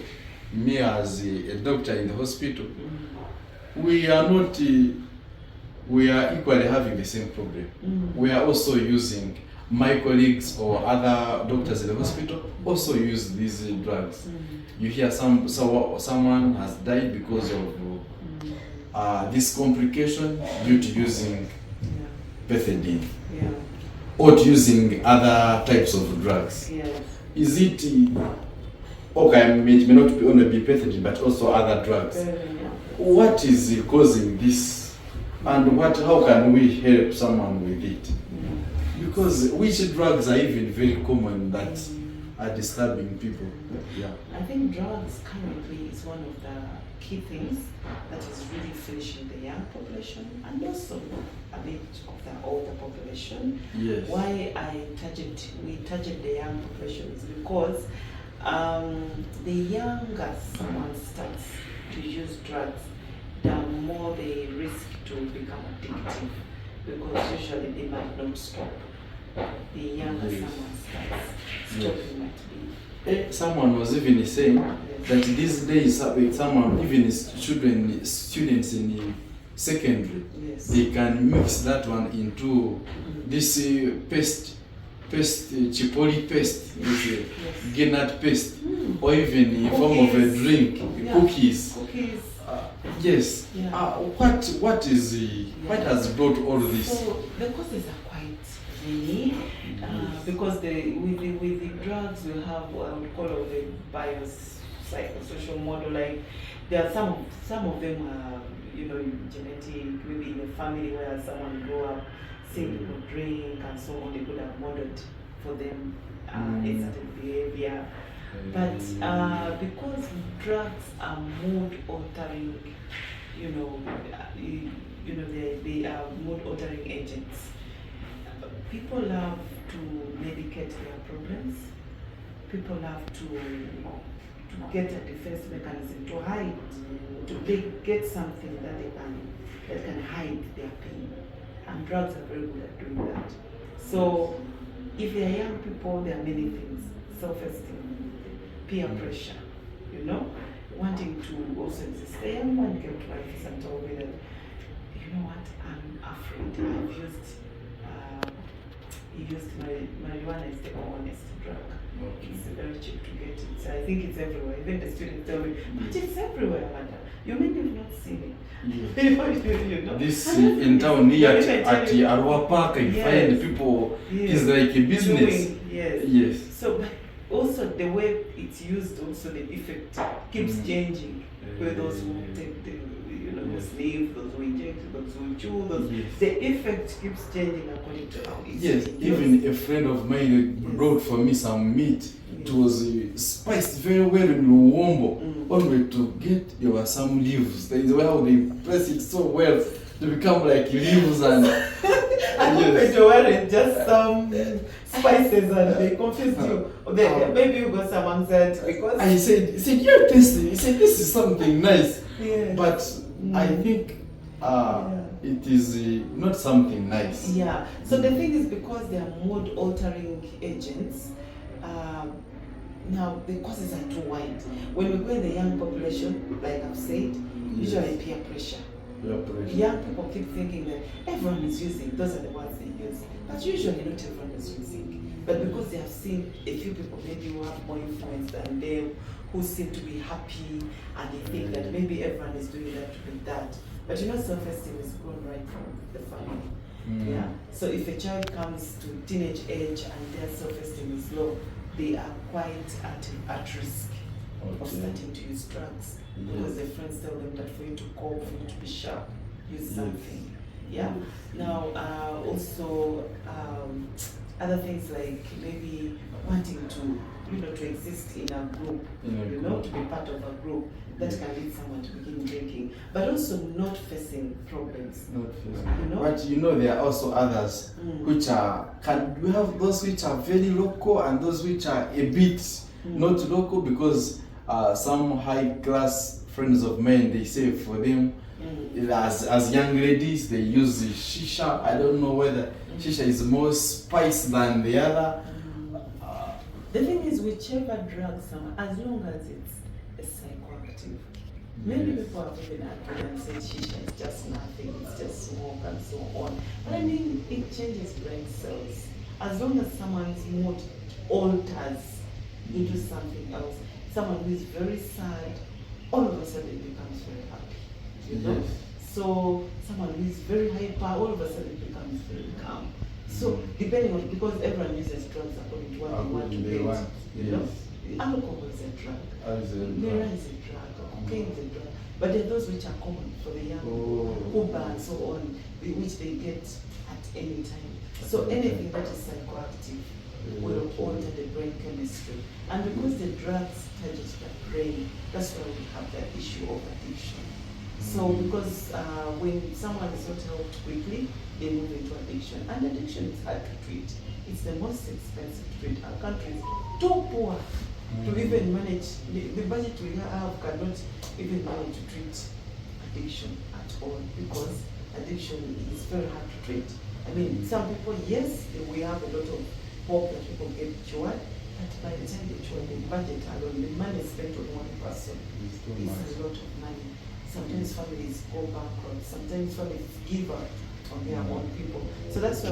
me as a doctor in the hospital, we are equally having the same problem. We are also using, my colleagues or other doctors in the hospital also use these drugs. You hear someone has died because of this complication due to using pethidine or to using other types of drugs. Is it okay? It may not be only be pethidine, but also other drugs. What is causing this, and how can we help someone with it? Because which drugs are even very common that are disturbing people? I think drugs currently is one of the key things that is really finishing the young population and also a bit of the older population. Yes. Why we target the young population is because the younger someone starts to use drugs, the more they risk to become addictive, because usually they might not stop. The younger someone starts, stopping might be. Someone was even saying that these days, someone, even students in secondary, they can mix that one into this chipoli paste, nut paste, or even in form of a drink, cookies. Yes. What has brought all this? So the causes are quite many, because with the drugs we have what I would call the biopsychosocial model. Like there are some of them are genetic, maybe in a family where someone grew up seeing people drink and so on, they could have modeled for them a certain behavior. But because drugs are mood altering, they are mood altering agents. People love to medicate their problems. People love to get a defense mechanism, to hide, to get something that can hide their pain. And drugs are very good at doing that. So if they are young people, there are many things. Self-esteem, peer pressure, you know, wanting to also exist. A young man came to my office and told me that, you know what, I'm afraid. He used marijuana is the honest drug. Okay. It's very cheap to get it. So I think it's everywhere. Even the students tell me, but it's everywhere, madam. You may have not seen it. You know? This in town here at Arua Park, I find people, it's like a business. Yes. So, but also the way it's used, also the effect keeps changing. For those who take the, who sleep, those who inject, those who chew, the effect keeps changing according to how it's used. Even a friend of mine brought for me some meat. It was spiced very well in Luwombo. Only to get, there were some leaves. That is how they press it so well to become like leaves and. I hope that you weren't just some spices and they confused you. Maybe you got some anxiety because. And he said, you're tasting. He said, this is something nice. But I think it is not something nice. Yeah. So the thing is, because they are mood altering agents, now the causes are too wide. When we go in the young population, like I've said, usually peer pressure. Young people keep thinking that everyone is using, those are the words they use. But usually not everyone is using. But because they have seen a few people maybe who have more influence than them, who seem to be happy, and they think that maybe everyone is doing that to be that. But you know, self-esteem is grown right from the family. Yeah. So if a child comes to teenage age and their self-esteem is low, they are quite at risk of starting to use drugs. Because their friends tell them that for you to cope, for you to be sharp, use something. Yeah. Now, also other things like maybe wanting to, to exist in a group, to be part of a group, that can lead someone to begin drinking. But also not facing problems. But there are also others which are, we have those which are very local and those which are a bit not local, because some high class friends of mine, they say for them, as young ladies, they use shisha. I don't know whether shisha is more spice than the other. The thing is, whichever drug as long as it's psychoactive. Many people have even argued and said shisha is just nothing, it's just smoke and so on. But I mean, it changes brain cells. As long as someone's mood alters into something else, someone who is very sad, all of a sudden becomes very happy. So someone who is very hyper, all of a sudden becomes very calm. So depending on, because everyone uses drugs according to what they want to get. Alcohol is a drug, marijuana is a drug, cocaine is a drug. But there are those which are common for the young, Uber and so on, which they get at any time. So anything that is psychoactive will alter the brain chemistry. And because the drugs touches the brain, that's why we have that issue of addiction. So because when someone is not helped quickly, they move into addiction. And addiction is hard to treat. It's the most expensive to treat. Our country is too poor to even manage. The budget we have cannot even manage to treat addiction at all, because addiction is very hard to treat. I mean, some people, yes, we have a lot of hope that people get cured, but by the time they cure, the budget alone, the money spent on one person is a lot of money. Sometimes families go bankrupt, sometimes families give up on their own people. So that's why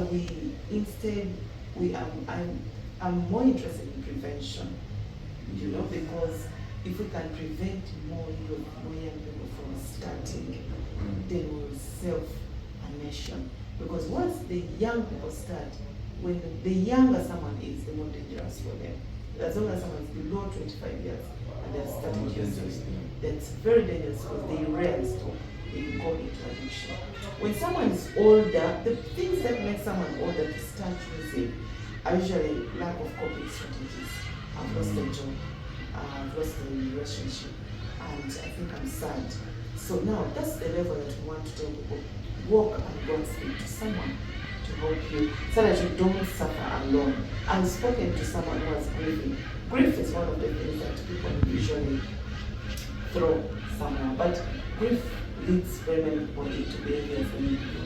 I'm more interested in prevention, because if we can prevent more young people from starting, then we'll save a nation. Because once the young people start, when the younger someone is, the more dangerous for them. As long as someone is below 25 years and they're starting using, that's very dangerous, because they rest, they go into addiction. When someone is older, the things that make someone older to start using are usually lack of coping strategies. I've lost a job, I've lost a relationship, and I think I'm sad. So now that's the level that we want to tell people. Walk and go and speak to someone to help you so that you don't suffer alone. I've spoken to someone who was grieving. Grief is one of the things that people usually throw somewhere, but grief leads very many people into behaviors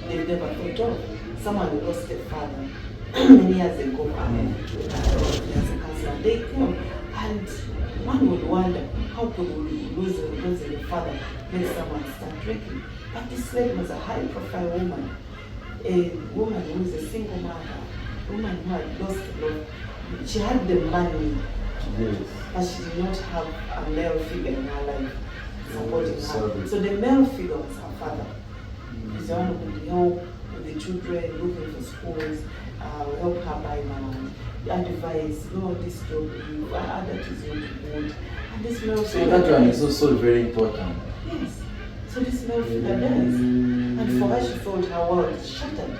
they've never thought of. Someone who lost their father many years ago, and as a counselor, they come and one would wonder how could losing a father make someone start drinking. But this lady was a high-profile woman, a woman who is a single mother, a woman who had lost a lot. She had the money, Yes. but she did not have a male figure in her life supporting Yes, her. So the male figure was her father. He's the one who would help with the children, looking for schools, help her buy land, advice, go on this job, that is not good. And this male So figure that one is also very important. yes. So this male figure does. And for her, she felt her world is shattered.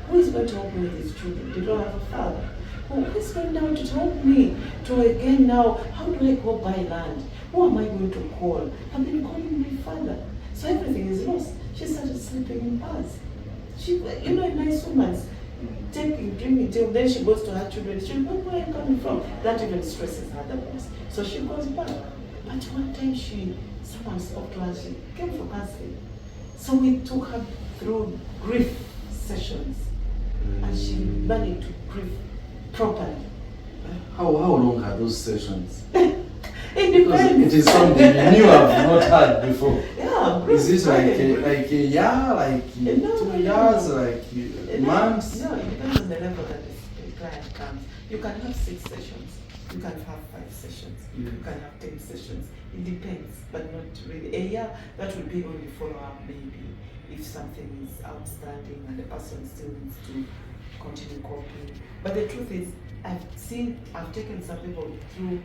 Who is going to help me with these children? They don't have a father. Who is going now to help me to again now? How do I go buy land? Who am I going to call? I've been calling my father. So everything is lost. She started sleeping in bars. She, a nice woman, drinking till then she goes to her children. She, where are you coming from? That even stresses her the most. So she goes back. But one time someone spoke to her. She came for counseling. So we took her through grief sessions, and she managed to grieve properly. How long are those sessions? It Because depends. it is something you have not had before. Yeah, Is this like grief. a year, like No, 2 no, years, no. like months? No, it depends on the level that the client comes. You can have 6 sessions. You can have 5 sessions. You can have 10 sessions. It depends, but not really. A year, that would be only follow-up maybe if something is outstanding and the person still needs to continue coping. But the truth is, I've taken some people through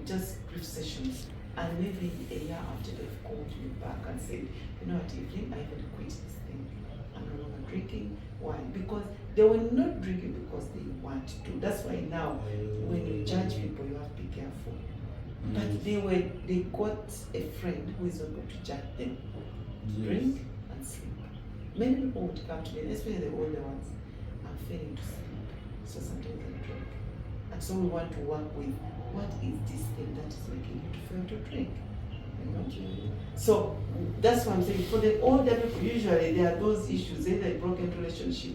just brief sessions, and maybe a year after they've called me back and said, you know what, Evelyn, I even quit this thing. I'm no longer drinking. Why? Because they were not drinking because they want to. That's why now, when you judge people, you have to be careful. But they got a friend who is not going to judge them. Drink and sleep. Many people would come to me, especially the older ones. I'm failing to sleep, so sometimes I drink. And so we want to work with what is this thing that is making you to fail to drink. So that's what I'm saying. For the older people, usually there are those issues, either broken relationship,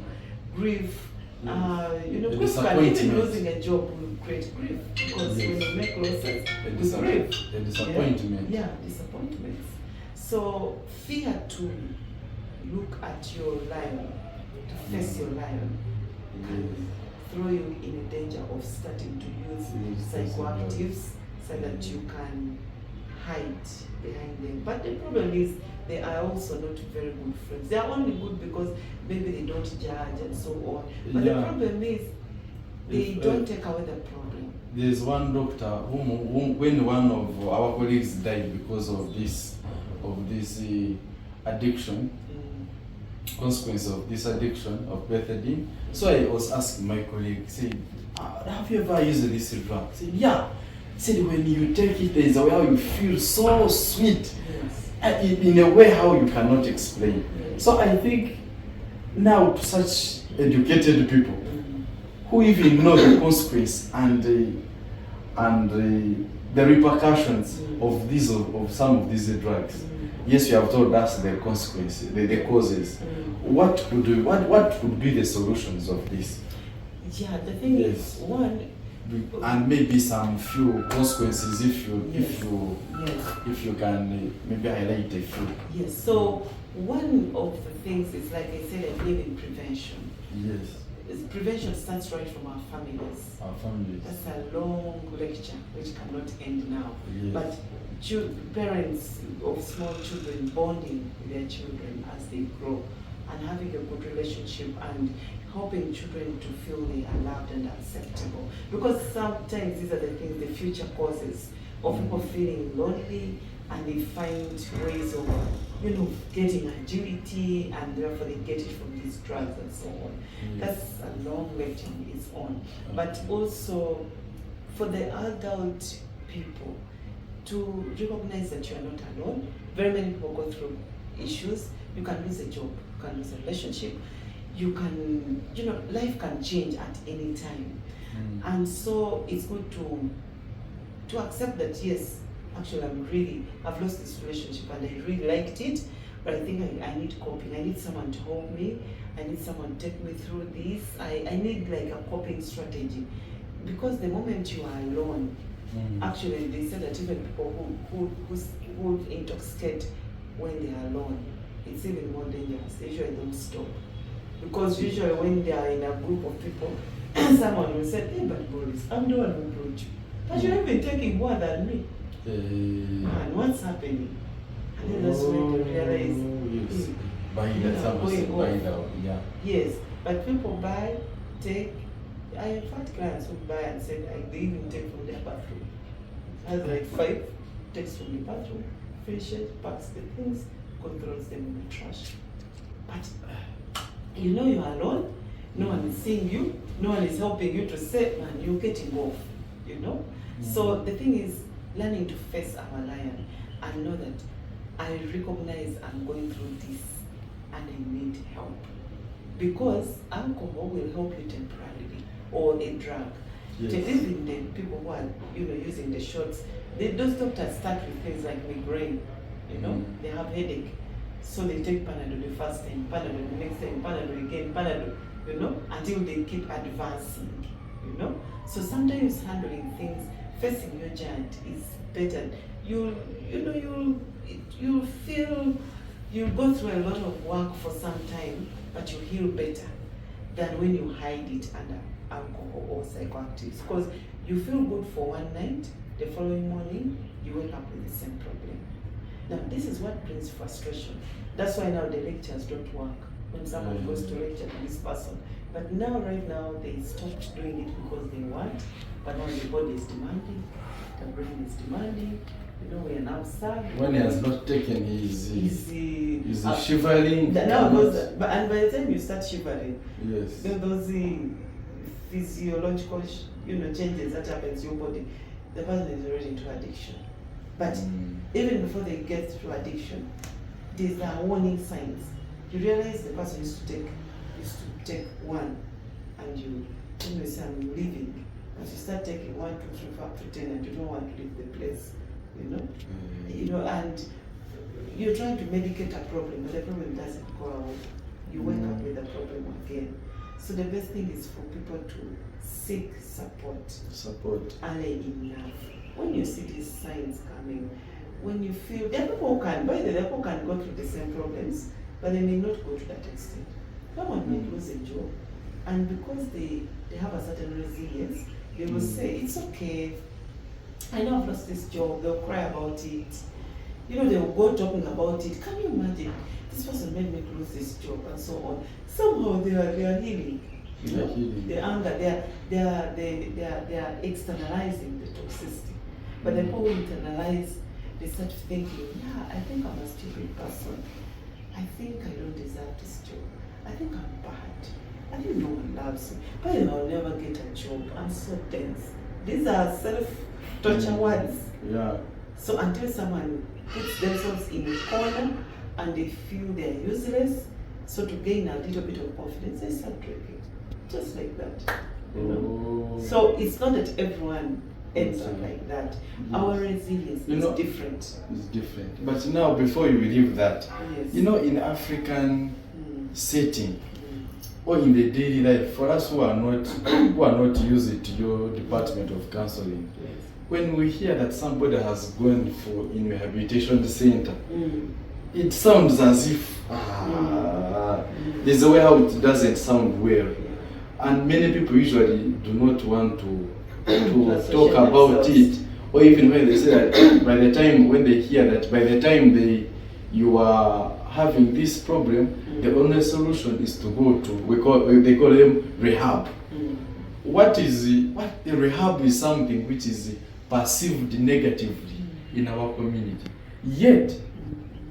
grief. Grief can even losing a job will create grief because when you make losses, you grieve. A disappointment. Yeah, disappointments. So fear to look at your lion, to face your lion, can throw you in a danger of starting to use psychoactives so that you can hide behind them. But the problem is they are also not very good friends. They are only good because maybe they don't judge and so on. But the problem is they don't take away the problem. There's one doctor whom when one of our colleagues died because of this addiction, consequence of this addiction of bethadine. So I was asking my colleague, said, have you ever used this drug? He said, yeah. He said, when you take it, there is a way how you feel so sweet. In a way how you cannot explain. So I think now to such educated people who even know the consequence and the repercussions of some of these drugs. Yes, you have told us the consequences, the causes. What would be the solutions of this? Yeah, the thing is, one, and maybe some few consequences if you can maybe highlight a few. Yes. So one of the things is, like I said, I believe in prevention. Yes. Prevention starts right from our families. Our families. That's a long lecture which cannot end now. Yes. But parents of small children bonding with their children as they grow and having a good relationship and helping children to feel they are loved and acceptable. Because sometimes these are the things, the future causes of people feeling lonely, and they find ways of, getting agility, and therefore they get it from these drugs and so on. That's a long lecture is on. But also for the adult people to recognize that you are not alone. Very many people go through issues. You can lose a job, you can lose a relationship. you can, life can change at any time. And so it's good to accept that, yes, actually I've lost this relationship and I really liked it, but I think I need coping. I need someone to help me. I need someone to take me through this. I need like a coping strategy. Because the moment you are alone, actually they say that even people who intoxicate when they are alone, it's even more dangerous. They usually don't stop. Because usually when they are in a group of people, someone will say, hey, but Boris, I'm the one who brought you. But you're even taking more than me. And what's happening? And then that's when you realize, yes, but people buy, take. I have had clients who buy and said they even take from their bathroom. Has like 5, takes from the bathroom, finishes, packs the things, controls them in the trash. But you are alone, no one is seeing you, no one is helping you to say, man, you're getting off, So the thing is learning to face our lion and know that I recognize I'm going through this and I need help. Because alcohol will help you temporarily, or a drug. Yes. Even the people who are using the shots, those doctors start with things like migraine, they have headache. So they take Panadol the first time, Panadol the next time, Panadol again, Panadol, until they keep advancing, So sometimes handling things, facing your giant is better. You'll feel, you'll go through a lot of work for some time, but you heal better than when you hide it under alcohol or psychoactives. Because you feel good for one night, the following morning, you wake up with the same problem. Now, this is what brings frustration. That's why now the lectures don't work. When someone goes to lecture to this person. But now, right now, they stopped doing it because they want, but now the body is demanding, the brain is demanding. We are now sad. When he has not taken his shivering. Now and by the time you start shivering, yes, those physiological changes that happens in your body, the person is already into addiction. But even before they get to addiction, these are warning signs. You realize the person used to take one, and you say, I'm leaving. But you start taking 1, 2, 3, 4 up to 10, and you don't want to leave the place. And you're trying to medicate a problem, but the problem doesn't go away. You wake up with the problem again. So the best thing is for people to seek support early enough. When you see these signs coming, when you feel, there are people who can go through the same problems, but they may not go to that extent. Someone may lose a job, and because they have a certain resilience, they will say, it's okay, I know I've lost this job. They'll cry about it. They will go talking about it. Can you imagine? This person made me lose this job and so on. Somehow they are healing. The anger, they are externalizing the toxicity. But the people who internalize, they start thinking, I think I'm a stupid person. I think I don't deserve this job. I think I'm bad. I think no one loves me. But I'll never get a job. I'm so dense. These are self-torture words. Yeah. So until someone puts themselves in a corner and they feel they're useless, so to gain a little bit of confidence, they start drinking. Just like that. So it's not that everyone ends up like that. Our resilience is different. It's different. But now, before you leave that, in African setting, or in the daily life, for us who are not used to your department of counseling, when we hear that somebody has gone for in rehabilitation center, it sounds as if there's a way how it doesn't sound well, and many people usually do not want to talk about it, or even when they say that by the time when they hear that by the time you are having this problem, the only solution is to go to they call them rehab. What the rehab is something which is perceived negatively in our community. Yet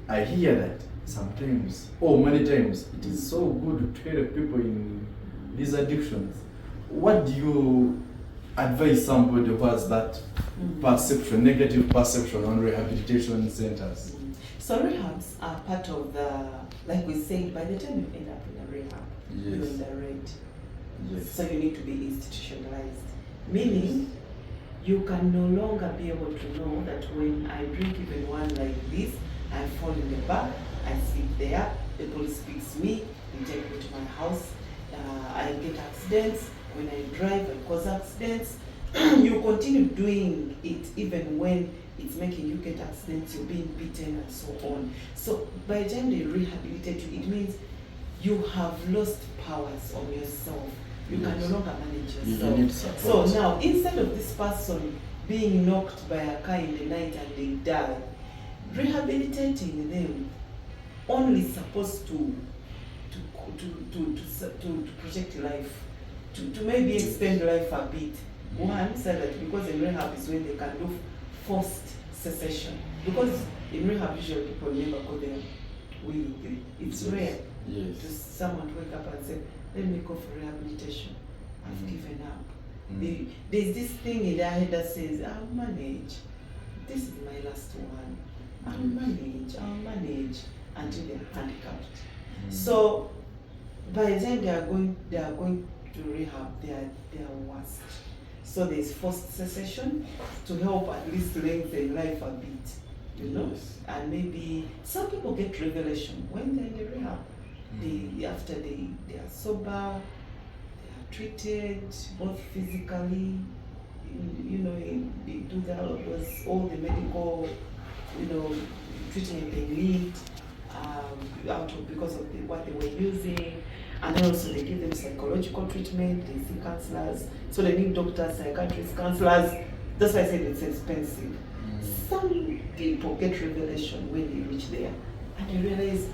I hear that sometimes, or many times, it is so good to help people in these addictions. What do you advise somebody who has that perception, negative perception on rehabilitation centers? So rehabs are part of the, like we said, by the time you end up in a rehab, you're in the red. Yes. So you need to be institutionalized. Meaning, you can no longer be able to know that when I drink even one like this, I fall in the back, I sleep there, the police picks me, they take me to my house, I get accidents, when I drive I cause accidents. You continue doing it even when it's making you get accidents, you're being beaten and so on. So by the time they rehabilitate you, it means you have lost powers on yourself. You can no longer manage yourself. You need support. So now, instead of this person being knocked by a car in the night and they die, rehabilitating them only supposed to protect life, to maybe extend life a bit. One said that because in rehab is when they can do forced cessation. Because in rehab usually people never go there willingly. It's rare to someone to wake up and say, let me go for rehabilitation. I've given up. There's this thing in their head that says, I'll manage. This is my last one. I'll manage until they're handicapped. So by the time they are going to rehab, they are worst. So there's forced cessation to help at least lengthen life a bit, you know. And maybe some people get revelation when they're in the rehab. After they are sober, they are treated both physically, you know, they do all the medical, you know, treatment they need because of what they were using. And then also they give them psychological treatment, they see counselors, so they need doctors, psychiatrists, counselors. That's why I said it's expensive. Some people get revelation when they reach there and they realize,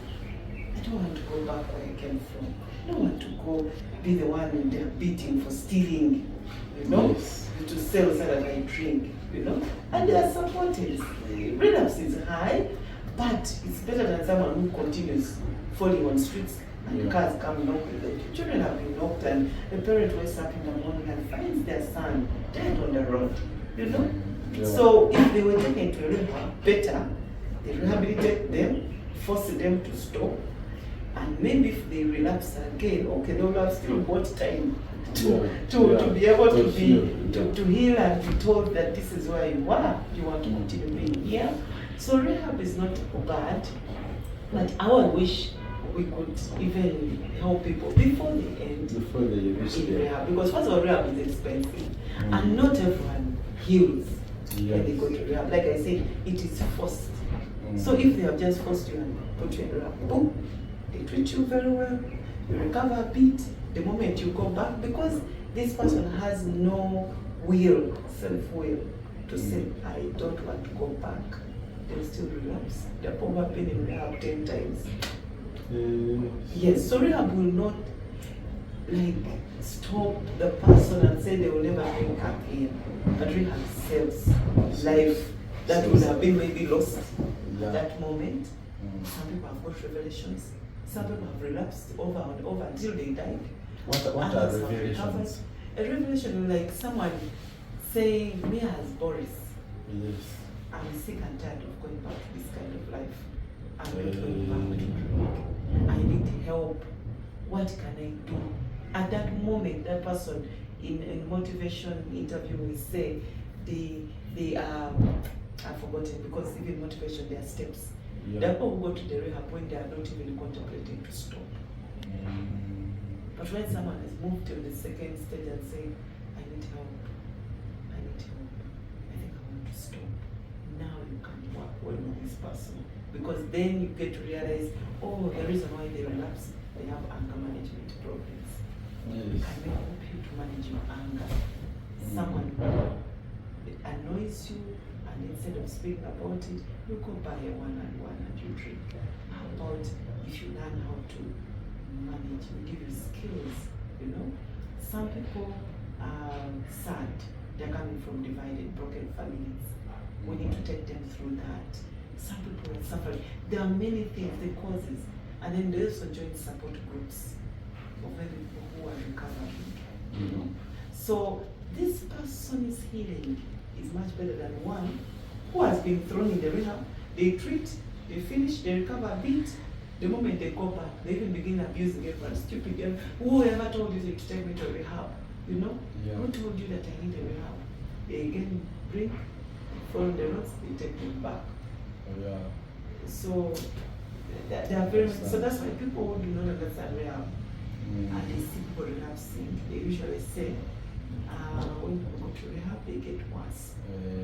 I don't want to go back where I came from. I don't want to go be the one they're beating for stealing, you know, to sell so that I drink, you know. And they are supported. Relapse is high, but it's better than someone who continues falling on streets and cars come knock with them. Children have been knocked and the parent wakes up in the morning and finds their son dead on the road, you know. So if they were taken to a rehab, better, they rehabilitate them, force them to stop, and maybe if they relapse again, okay, they'll have still got time to be able to heal and be told that this is where you are, you want to continue being here. So rehab is not bad, but I would wish we could even help people before they end in rehab. Because first of all, rehab is expensive, and not everyone heals when they go to rehab. Like I said, it is forced. So if they have just forced you and put you in rehab, boom, they treat you very well, you recover a bit the moment you go back, because this person has no will, self-will, to say, I don't want to go back. They'll still relapse. They've probably been in rehab 10 times. Yes, so rehab will not like stop the person and say they will never bring up here. But rehab saves life that would have been maybe lost at that moment. Some people have got revelations. Some people have relapsed over and over until they died. What are revelations? A revelation like someone saying, me as Boris, I'm sick and tired of going back to this kind of life. I'm not going back to drink. I need help. What can I do? At that moment, that person in motivation interview will say they are, I've forgotten, because even motivation, there are steps. There are people who go to the rehab when they are not even contemplating to stop. But when someone has moved to the second stage and saying, I need help, I think I want to stop. Now you can work well with this person. Because then you get to realize, oh, the reason why they relapse, they have anger management problems. Can we help you to manage your anger? Someone annoys you, and instead of speaking about it, you go buy a one-on-one and you drink. How about if you learn how to manage, we give you skills, you know? Some people are sad. They're coming from divided, broken families. We need to take them through that. Some people are suffering. There are many things, the causes. And then they also join support groups of many people who are recovering, you know? So this person's healing is much better than one who has been thrown in the rehab. They treat, They finish, they recover a bit. The moment they go back, they even begin abusing everyone. Stupid girl. Whoever told you to take me to rehab? You know? Yeah. Who told you that I need a rehab? They again bring, follow the roads, they take me back. Yeah. So they are very much, so that's why people who do not understand rehab and they see people relapsing, they usually say, when people go to rehab, they get worse.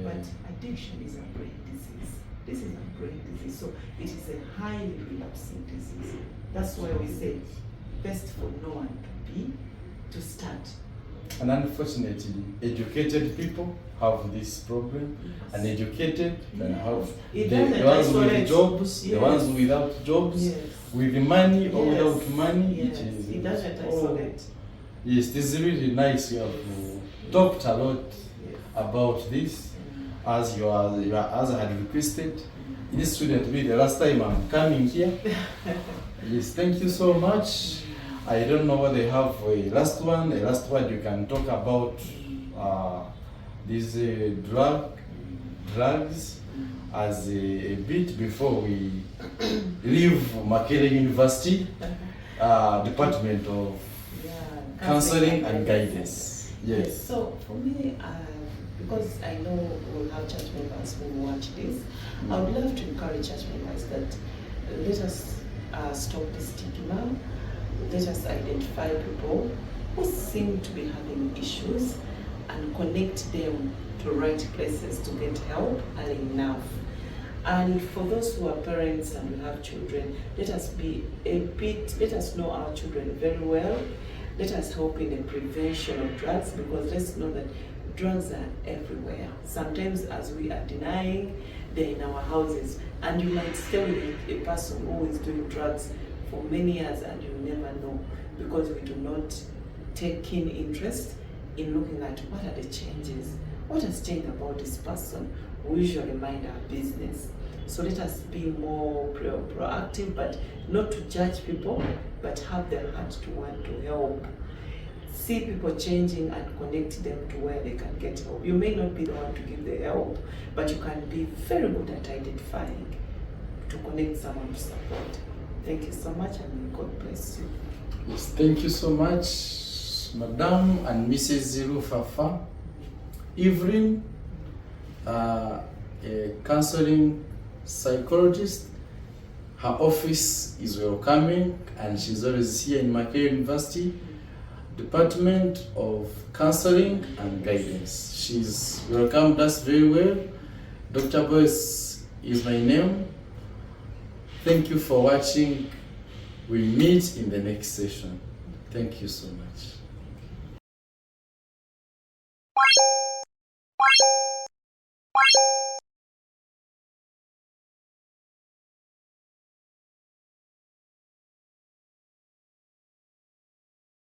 But addiction is a brain disease. This is a brain disease, so it is a highly relapsing disease. That's why we say best for no one to start. And unfortunately, educated people have this problem. Yes. Uneducated can have It the doesn't ones with isolate. jobs, the Yes. ones without jobs, Yes. with the money or Yes. without money. Yes. It doesn't isolate. Yes, this is really nice. You have talked a lot about this, as as I had requested. This shouldn't be the last time I'm coming here. Yes, thank you so much. I don't know whether they have a last word you can talk about these drugs as a bit before we leave Makere University Department of Counseling and Guidance. Yes. So for me, because I know we'll have church members who will watch this, I would love to encourage church members that let us stop the stigma. Let us identify people who seem to be having issues and connect them to right places to get help early enough. And for those who are parents and who have children, let us know our children very well. Let us help in the prevention of drugs, because let's know that drugs are everywhere. Sometimes as we are denying, they're in our houses. And you might stay with a person who is doing drugs for many years and you never know, because we do not take keen interest in looking at what are the changes, what has changed about this person. We usually mind our business. So let us be more proactive, but not to judge people, but have the heart to want to help. See people changing and connect them to where they can get help. You may not be the one to give the help, but you can be very good at identifying to connect someone to support. Thank you so much, and God bless you. Yes, thank you so much, Madam and Mrs. Lufafa. Evelyn, a counseling psychologist. Her office is welcoming, and she's always here in Makere University Department of Counseling and Guidance. She's welcomed us very well. Dr. Boyce is my name. Thank you for watching. We meet in the next session. Thank you so much.